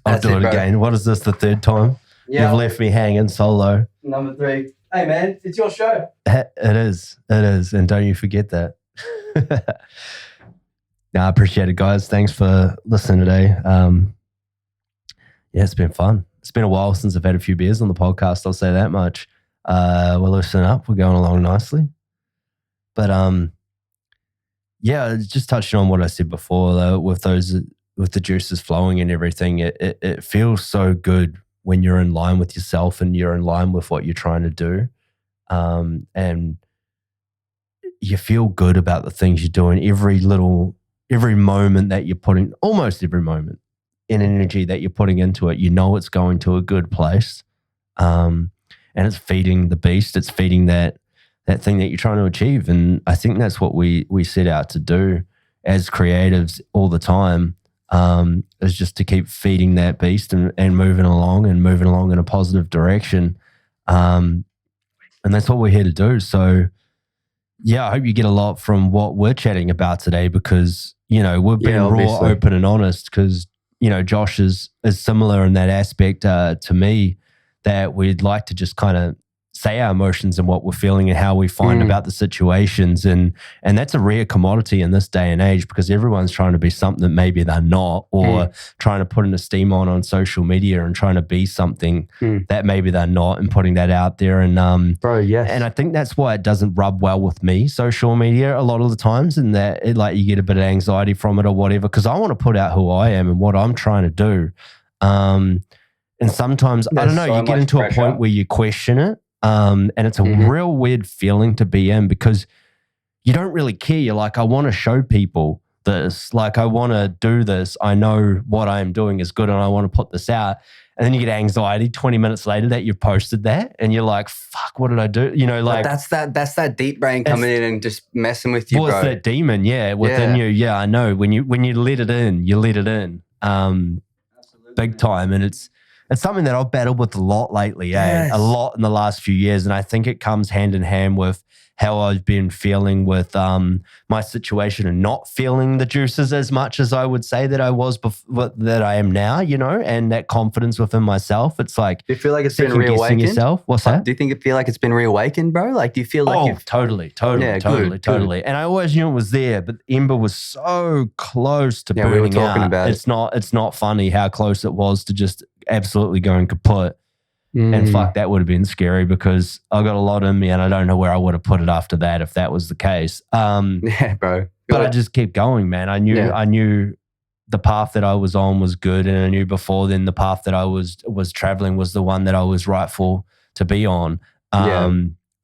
I'll do it again. What is this, the third time? Yeah. You've left me hanging solo. Number 3. Hey, man, it's your show. It is. And don't you forget that. I appreciate it, guys. Thanks for listening today. It's been fun. It's been a while since I've had a few beers on the podcast. I'll say that much. We're loosening up. We're going along nicely. But just touching on what I said before, with the juices flowing and everything, it feels so good when you're in line with yourself and you're in line with what you're trying to do, and you feel good about the things you're doing. Every moment that you're putting, almost every moment in energy that you're putting into it, you know it's going to a good place. And it's feeding the beast. It's feeding that thing that you're trying to achieve. And I think that's what we set out to do as creatives all the time, is just to keep feeding that beast and moving along in a positive direction. And that's what we're here to do. So yeah, I hope you get a lot from what we're chatting about today, because, you know, we've been raw, open and honest, because, you know, Josh is similar in that aspect to me, that we'd like to just kind of say our emotions and what we're feeling and how we find about the situations. And that's a rare commodity in this day and age, because everyone's trying to be something that maybe they're not, or trying to put an esteem on social media and trying to be something that maybe they're not, and putting that out there. And bro, yes. And I think that's why it doesn't rub well with me, social media, a lot of the times, and that like you get a bit of anxiety from it or whatever, because I want to put out who I am and what I'm trying to do. And sometimes, I don't know, you get into a point where you question it. And it's a real weird feeling to be in, because you don't really care. You're like, I want to show people this. Like, I want to do this. I know what I'm doing is good and I want to put this out. And then you get anxiety 20 minutes later that you posted that and you're like, fuck, what did I do? You know, like. But that's that deep brain coming in and just messing with you, bro. It's that demon, within you. Yeah, I know. When you let it in, you let it in. Big time. And it's something that I've battled with a lot lately, a lot in the last few years. And I think it comes hand in hand with how I've been feeling with my situation and not feeling the juices as much as I would say that I was that I am now, you know, and that confidence within myself. It's like, do you feel like it's been reawakened? Yourself? What's that? Do you think it feel like it's been reawakened, bro? Like, do you feel like you've... Totally. Good. And I always knew it was there, but Ember was so close to burning we were talking out. about it. It's not funny how close it was to just absolutely going kaput. And fuck, that would have been scary, because I got a lot in me and I don't know where I would have put it after that if that was the case. Yeah, bro. But I just keep going, man. I knew the path that I was on was good, and I knew before then the path that I was traveling was the one that I was rightful to be on.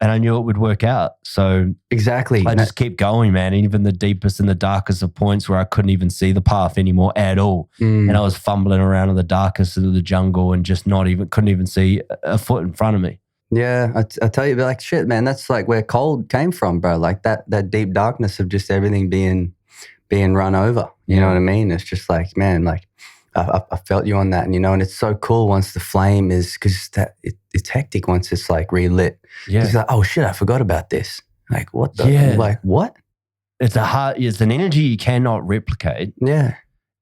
And I knew it would work out. So exactly, I just keep going, man. Even the deepest and the darkest of points where I couldn't even see the path anymore at all. And I was fumbling around in the darkest of the jungle and just couldn't even see a foot in front of me. Yeah, I tell you, like, shit, man, that's like where cold came from, bro. Like that deep darkness of just everything being run over. You know what I mean? It's just like, man, like, I felt you on that, and you know, and it's so cool once the flame is, because it's hectic once it's like relit. Yeah, it's like, oh shit, I forgot about this. Like, what the? Yeah. Like, what? It's an energy you cannot replicate. Yeah,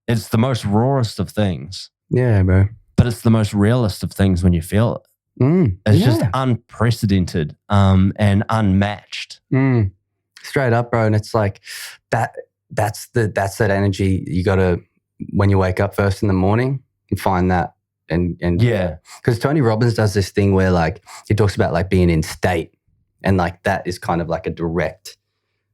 it's the most rawest of things. Yeah, bro. But it's the most realist of things when you feel it. It's just unprecedented and unmatched. Straight up, bro. And it's like that's that energy you got to, when you wake up first in the morning, and find that. And because Tony Robbins does this thing where, like, he talks about like being in state, and like that is kind of like a direct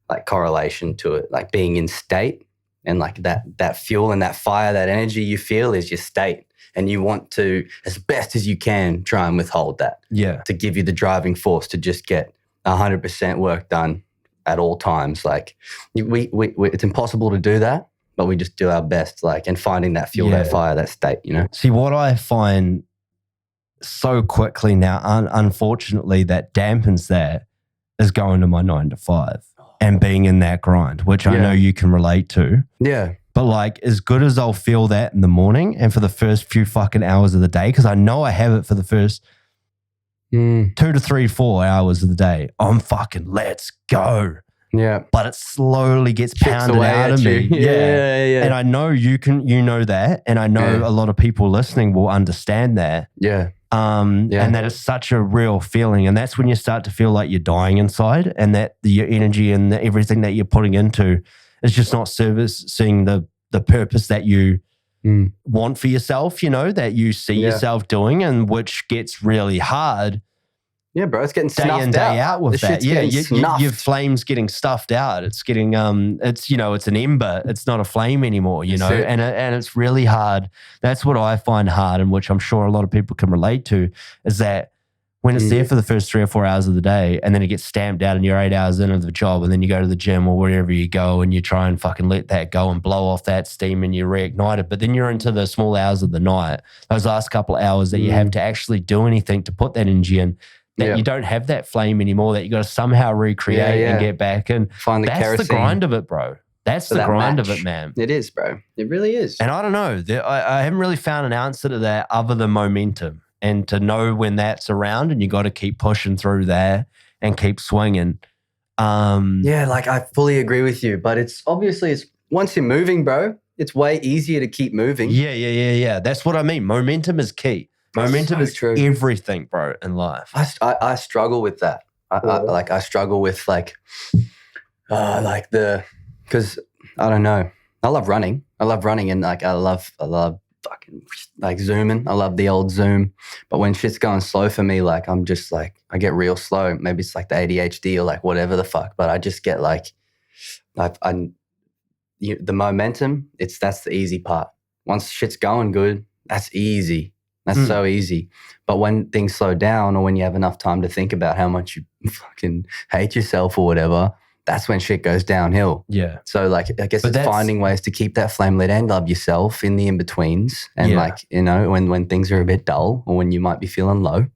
like correlation to it, like being in state, and like that fuel and that fire, that energy you feel is your state, and you want to, as best as you can, try and withhold that. Yeah, to give you the driving force to just get 100% work done at all times. Like we it's impossible to do that. But we just do our best, like, and finding that fuel, that fire, that state, you know? See, what I find so quickly now, unfortunately, that dampens that is going to my 9 to 5 and being in that grind, which I know you can relate to. Yeah. But like, as good as I'll feel that in the morning and for the first few fucking hours of the day, because I know I have it for the first 2 to 3, 4 hours of the day, I'm fucking, let's go. Yeah. But it slowly gets pounded out of me. Yeah. And I know you know that. And I know a lot of people listening will understand that. Yeah. And that is such a real feeling. And that's when you start to feel like you're dying inside, and that your energy and everything that you're putting into is just not servicing the purpose that you want for yourself, you know, that you see yourself doing, and which gets really hard. Yeah, bro, it's getting day snuffed in, day out with that. Yeah, your flame's getting stuffed out. It's getting it's, you know, it's an ember. It's not a flame anymore, you know, and it's really hard. That's what I find hard, and which I'm sure a lot of people can relate to, is that when it's there for the first 3 or 4 hours of the day, and then it gets stamped out and you're 8 hours into the job, and then you go to the gym or wherever you go and you try and fucking let that go and blow off that steam and you reignite it. But then you're into the small hours of the night, those last couple of hours that you have to actually do anything to put that energy in, that you don't have that flame anymore, that you got to somehow recreate and get back. And find that's kerosene. the grind of it, bro. That's the grind match. of it, man. It is, bro. It really is. And I don't know. I haven't really found an answer to that other than momentum. And to know when that's around, and you got to keep pushing through there and keep swinging. Yeah, like I fully agree with you. But it's once you're moving, bro, it's way easier to keep moving. Yeah. That's what I mean. Momentum is key. Momentum is true. Everything, bro, in life. I struggle with that. I struggle with because I don't know. I love running. And like I love fucking like zooming. I love the old zoom. But when shit's going slow for me, like I'm just like I get real slow. Maybe it's like the ADHD or like whatever the fuck. But I just get like the momentum. That's the easy part. Once shit's going good, that's easy. That's so easy. But when things slow down, or when you have enough time to think about how much you fucking hate yourself or whatever, that's when shit goes downhill. Yeah. So like, I guess it's finding ways to keep that flame lit and love yourself in the in-betweens. And like, you know, when things are a bit dull or when you might be feeling low,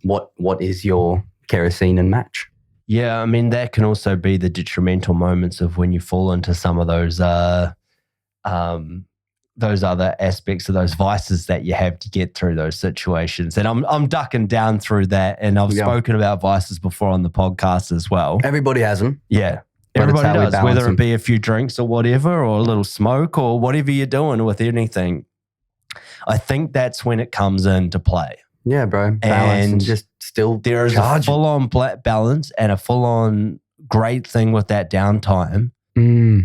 what is your kerosene and match? Yeah. I mean, that can also be the detrimental moments of when you fall into some of those other aspects of those vices that you have to get through those situations. And I'm ducking down through that. And I've spoken about vices before on the podcast as well. Everybody has them. Yeah. Everybody does, whether it be a few drinks or whatever, or a little smoke or whatever you're doing with anything. I think that's when it comes into play. Yeah, bro. Balance and just still there is a full-on balance and a full-on great thing with that downtime.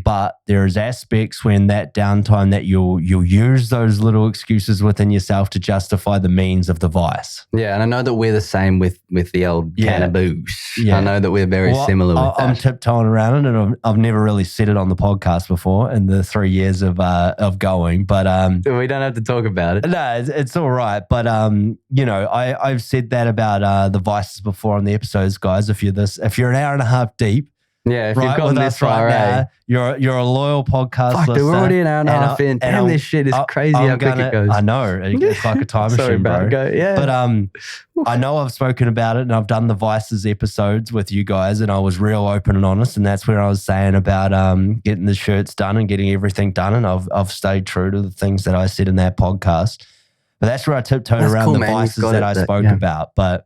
But there's aspects when that downtime that you'll use those little excuses within yourself to justify the means of the vice. Yeah, and I know that we're the same with the old cannabis. Yeah. I know that we're very similar with that. I'm tiptoeing around it, and I've never really said it on the podcast before in the 3 years of going. But we don't have to talk about it. No, it's all right. But you know, I've said that about the vices before on the episodes, guys. If you're an hour and a half deep. Yeah, if you've gotten this far, now, you're a loyal podcast listener. Dude, we're already an hour and a half in. Damn, this shit is crazy how quick it goes. I know. It's like a time machine, bro. But I know I've spoken about it, and I've done the Vices episodes with you guys, and I was real open and honest, and that's where I was saying about getting the shirts done and getting everything done, and I've stayed true to the things that I said in that podcast. But that's where I tiptoed around the vices that I spoke about. But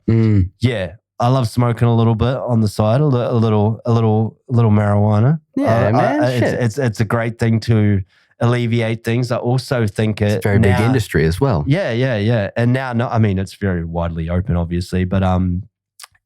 yeah. I love smoking a little bit on the side, a little marijuana. Yeah, man. It's a great thing to alleviate things. I also think it's a very big industry as well. Yeah. And now, I mean, it's very widely open, obviously, but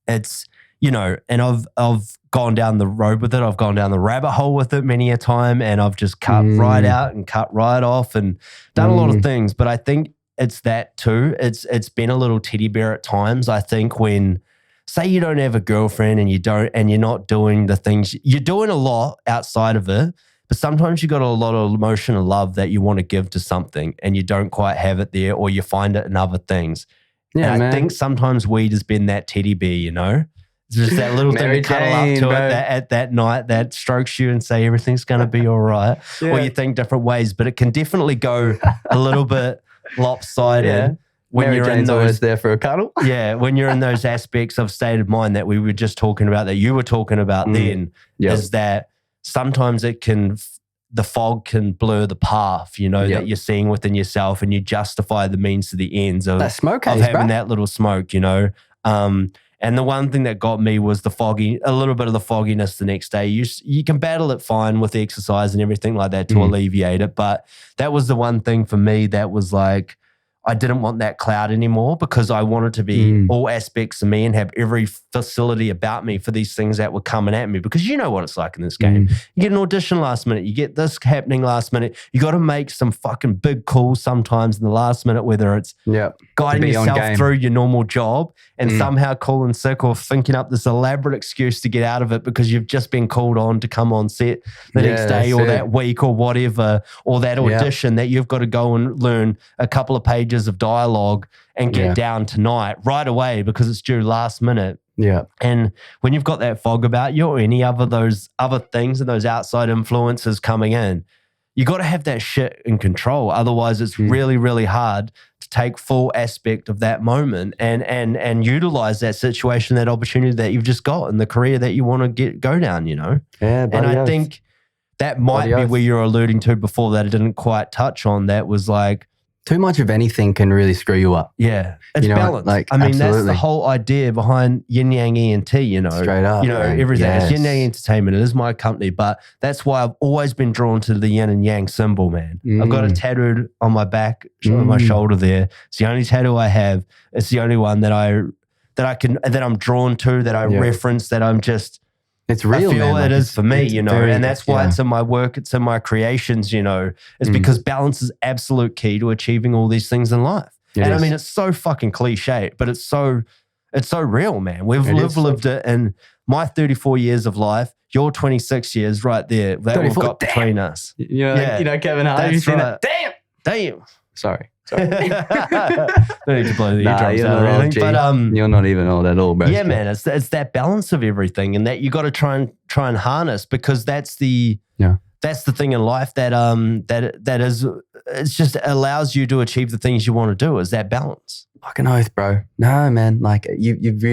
it's, you know, and I've gone down the road with it. I've gone down the rabbit hole with it many a time, and I've just cut right out and cut right off and done a lot of things. But I think it's that too. It's been a little teddy bear at times. I think when, say you don't have a girlfriend and you're not doing the things, you're doing a lot outside of it, but sometimes you got a lot of emotion and love that you want to give to something and you don't quite have it there, or you find it in other things. Yeah, and I think sometimes weed has been that teddy bear, you know? It's just that little thing to cuddle up to it at that night that strokes you and say everything's going to be all right. Or you think different ways, but it can definitely go a little bit lopsided. Yeah. When Mary Jane's always there for a cuddle. Yeah, when you're in those aspects of state of mind that we were just talking about, that you were talking about then, is that sometimes the fog can blur the path, you know, that you're seeing within yourself, and you justify the means to the ends of, that smoke of having that little smoke, you know. And the one thing that got me was a little bit of the fogginess the next day. You can battle it fine with exercise and everything like that to alleviate it. But that was the one thing for me that was like, I didn't want that cloud anymore, because I wanted to be all aspects of me and have every facility about me for these things that were coming at me. Because you know what it's like in this game. You get an audition last minute. You get this happening last minute. You got to make some fucking big calls sometimes in the last minute, whether it's guiding yourself through your normal job and somehow calling sick, or thinking up this elaborate excuse to get out of it because you've just been called on to come on set the next day or that week or whatever, or that audition that you've got to go and learn a couple of pages pages of dialogue and get down tonight right away because it's due last minute. Yeah. And when you've got that fog about you or any other those other things and those outside influences coming in, you got to have that shit in control. Otherwise, it's really, really hard to take full aspect of that moment and utilize that situation, that opportunity that you've just got in the career that you want to go down, you know? Yeah, and I think that might be where you're alluding to before that I didn't quite touch on. That was like, too much of anything can really screw you up. Yeah. It's balance. Like, I mean, absolutely. that's the whole idea behind Yin Yang ENT, you know. Straight up. You know, man. everything. Yes. It's Yin Yang Entertainment. It is my company. But that's why I've always been drawn to the yin and yang symbol, man. I've got it tattooed on my back, on my shoulder there. It's the only tattoo I have. It's the only one that I'm drawn to, that I reference, that I'm just, it's real, I feel man. it is for me, you know, and that's why it's in my work, it's in my creations, you know. It's because balance is absolute key to achieving all these things in life. I mean, it's so fucking cliche, but it's so real, man. We've lived it in my 34 years of life, your 26 years right there that we've got between us. You know, Kevin Hart, have you seen that? Damn. Sorry. Don't need to blow the eardrums out or anything, but you're not even old at all, bro. Yeah, man, it's that balance of everything, and that you got to try and harness, because that's the thing in life that is, it's just allows you to achieve the things you want to do, is that balance. Fucking oath, bro. No, man, like you've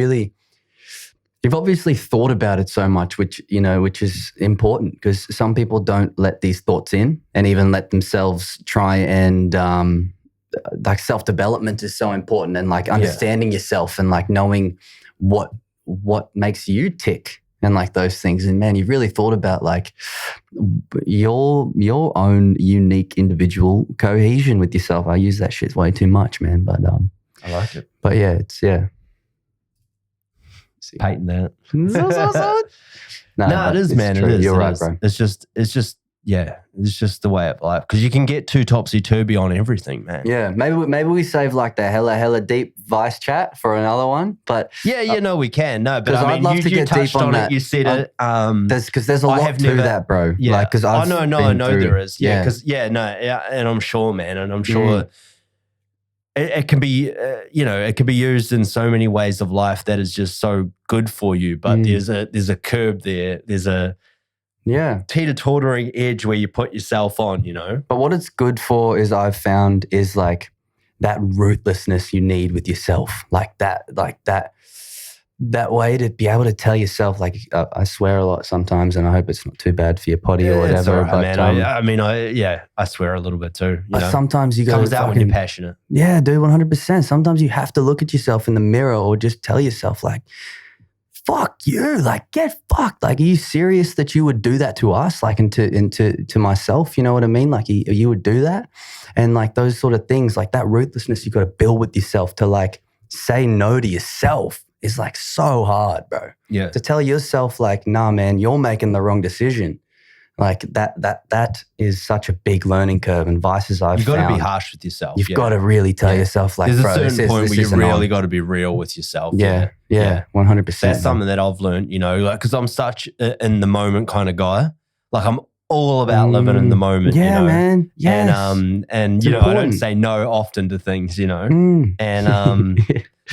obviously thought about it so much, which is important, because some people don't let these thoughts in and even let themselves try and like self-development is so important, and like understanding yourself and like knowing what makes you tick and like those things. And man, you've really thought about like your own unique individual cohesion with yourself. I use that shit way too much, man, but I like it. But yeah, it's patent that. No, it is, man. True. It is. You're it right, is. bro. It's just the way of life, because you can get too topsy-turvy on everything, man. Yeah, maybe we save like the hella deep vice chat for another one. But we can. No, but I mean, I'd love to you get touched deep on on that. it. You said it. There's a lot to that, bro. Yeah, like, because I know there is. Yeah, because and I'm sure, man, and I'm sure it can be, it can be used in so many ways of life that is just so good for you. But there's a curb there. There's a teeter-tottering edge where you put yourself on, you know. But what it's good for is, I've found, is like that ruthlessness you need with yourself, like that way to be able to tell yourself, like, I swear a lot sometimes, and I hope it's not too bad for your potty or whatever. It's all right, but, man. I swear a little bit too. You know? Sometimes you go, comes out when you're passionate. Yeah, dude, 100%. Sometimes you have to look at yourself in the mirror, or just tell yourself, like, fuck you, like, get fucked. Like, are you serious that you would do that to us? Like, into myself, you know what I mean? Like, you would do that? And like those sort of things, like that ruthlessness you got to build with yourself, to like say no to yourself is like so hard, bro. Yeah. To tell yourself like, nah, man, you're making the wrong decision. Like that is such a big learning curve, and vices I've found. You've got to be harsh with yourself. You've got to really tell yourself, like, there's bro, a certain point where you really got to be real with yourself. Yeah, 100%. That's something that I've learned, you know, like, because I'm such in the moment kind of guy. Like, I'm all about living in the moment. Yeah, you know? Man. Yes. And you know, I don't say no often to things, you know, and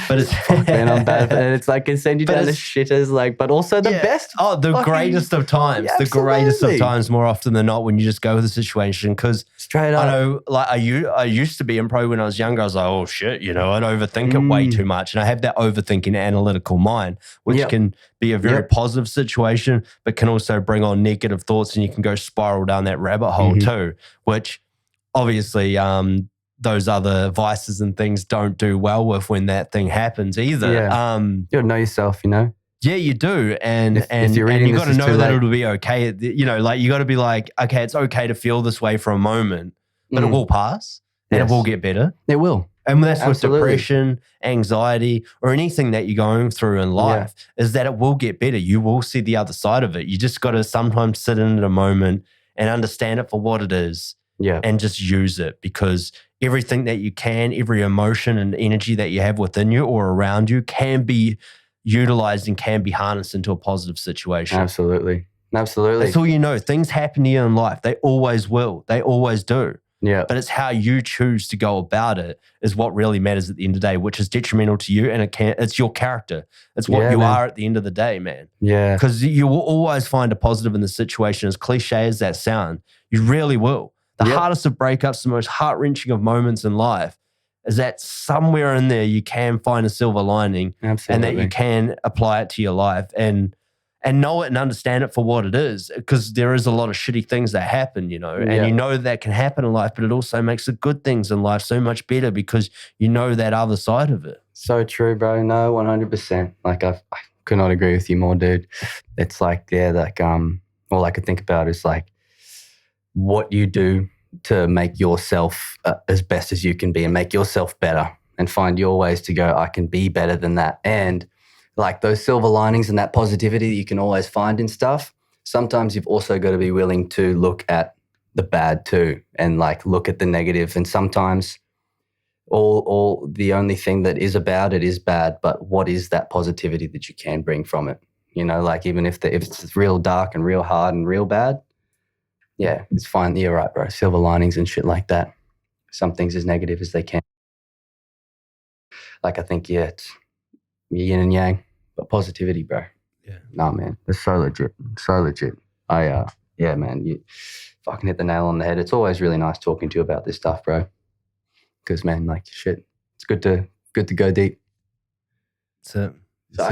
but it's man, I'm bad. And it's like, it send you down the shitters, like, but also the best. Oh, the greatest of times. Yeah, the greatest of times, more often than not, when you just go with the situation. Because straight up, I know, like, I used to be in pro when I was younger. I was like, oh shit, you know, I'd overthink it way too much, and I have that overthinking analytical mind, which can be a very positive situation, but can also bring on negative thoughts, and you can go spiral down that rabbit hole too. Which obviously, those other vices and things don't do well with when that thing happens either. Yeah. You gotta know yourself, you know? Yeah, you do. And you got to know that it'll be okay. You know, like, you got to be like, okay, it's okay to feel this way for a moment, but it will pass and it will get better. It will. And that's with depression, anxiety, or anything that you're going through in life, is that it will get better. You will see the other side of it. You just got to sometimes sit in a moment and understand it for what it is. Yeah. And just use it, because everything that you can, every emotion and energy that you have within you or around you can be utilized and can be harnessed into a positive situation. Absolutely. That's all you know. Things happen to you in life. They always will. They always do. Yeah. But it's how you choose to go about it is what really matters at the end of the day, which is detrimental to you, and it's your character. It's what you are at the end of the day, man. Yeah. Because you will always find a positive in the situation, as cliche as that sound. You really will. The hardest of breakups, the most heart-wrenching of moments in life is that somewhere in there you can find a silver lining. Absolutely. And that you can apply it to your life and know it and understand it for what it is, because there is a lot of shitty things that happen, you know, and you know that can happen in life, but it also makes the good things in life so much better because you know that other side of it. So true, bro. No, 100%. Like I could not agree with you more, dude. It's like, all I could think about is like what you do to make yourself as best as you can be and make yourself better and find your ways to go, I can be better than that. And like those silver linings and that positivity that you can always find in stuff, sometimes you've also got to be willing to look at the bad too and like look at the negative. And sometimes all the only thing that is about it is bad, but what is that positivity that you can bring from it? You know, like even if it's real dark and real hard and real bad, yeah, it's fine. You're right, bro. Silver linings and shit like that. Some things as negative as they can. Like I think, it's yin and yang, but positivity, bro. Yeah. Nah, man, it's so legit. So legit. Yeah, man, you fucking hit the nail on the head. It's always really nice talking to you about this stuff, bro. Because, man, like, shit, it's good to go deep. That's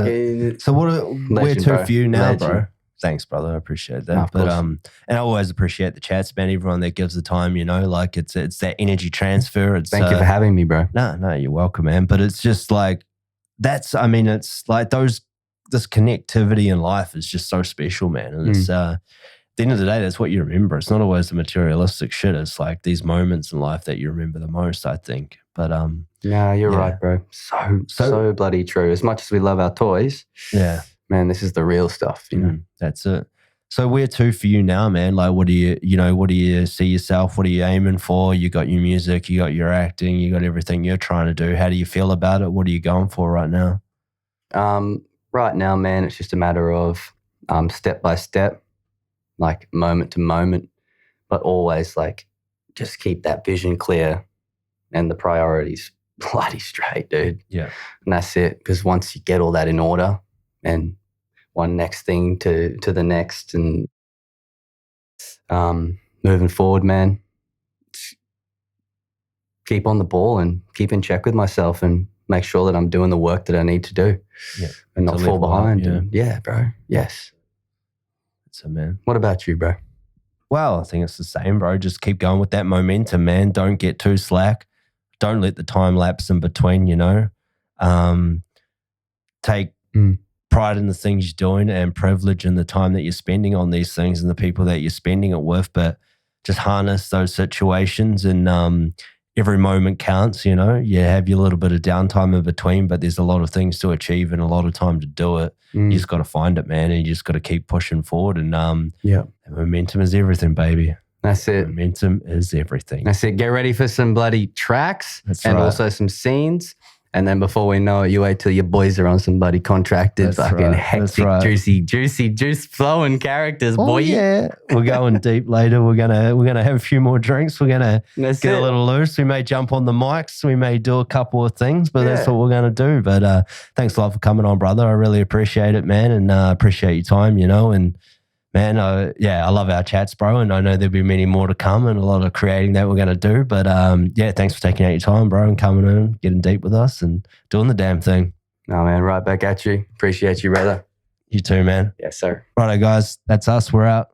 it. So where to for you now, bro? Thanks, brother. I appreciate that. But and I always appreciate the chats, man. Everyone that gives the time, you know, like it's that energy transfer. Thank you for having me, bro. No, you're welcome, man. But it's just like it's like this connectivity in life is just so special, man. And it's at the end of the day, that's what you remember. It's not always the materialistic shit. It's like these moments in life that you remember the most, I think. But no, you're right, bro. So bloody true. As much as we love our toys, man, this is the real stuff, you know. That's it. So where to for you now, man? Like, what do you see yourself? What are you aiming for? You got your music, you got your acting, you got everything you're trying to do. How do you feel about it? What are you going for right now? Right now, man, it's just a matter of step by step, like moment to moment, but always like just keep that vision clear and the priorities bloody straight, dude. Yeah. And that's it. Because once you get all that in order and one next thing to the next and moving forward, man, keep on the ball and keep in check with myself and make sure that I'm doing the work that I need to do and not fall behind. Bro. Yes. That's it, man. What about you, bro? Well, I think it's the same, bro. Just keep going with that momentum, man. Don't get too slack. Don't let the time lapse in between, you know. Take pride in the things you're doing and privilege in the time that you're spending on these things and the people that you're spending it with, but just harness those situations and every moment counts, you know. You have your little bit of downtime in between, but there's a lot of things to achieve and a lot of time to do it. You just got to find it, man, and you just got to keep pushing forward. And momentum is everything, baby. That's it. Momentum is everything. That's it. Get ready for some bloody tracks also some scenes. And then before we know it, you wait till your boys are on some bloody contracted, hectic, juicy, juice flowing characters, boy. Yeah, we're going deep later. We're gonna have a few more drinks. We're gonna get a little loose. We may jump on the mics. We may do a couple of things, but that's what we're gonna do. But thanks a lot for coming on, brother. I really appreciate it, man, and appreciate your time. You know, and man, I love our chats, bro, and I know there'll be many more to come and a lot of creating that we're going to do. But thanks for taking out your time, bro, and coming in, getting deep with us and doing the damn thing. No, man, right back at you. Appreciate you, brother. You too, man. Yes, sir. Righto, guys, that's us. We're out.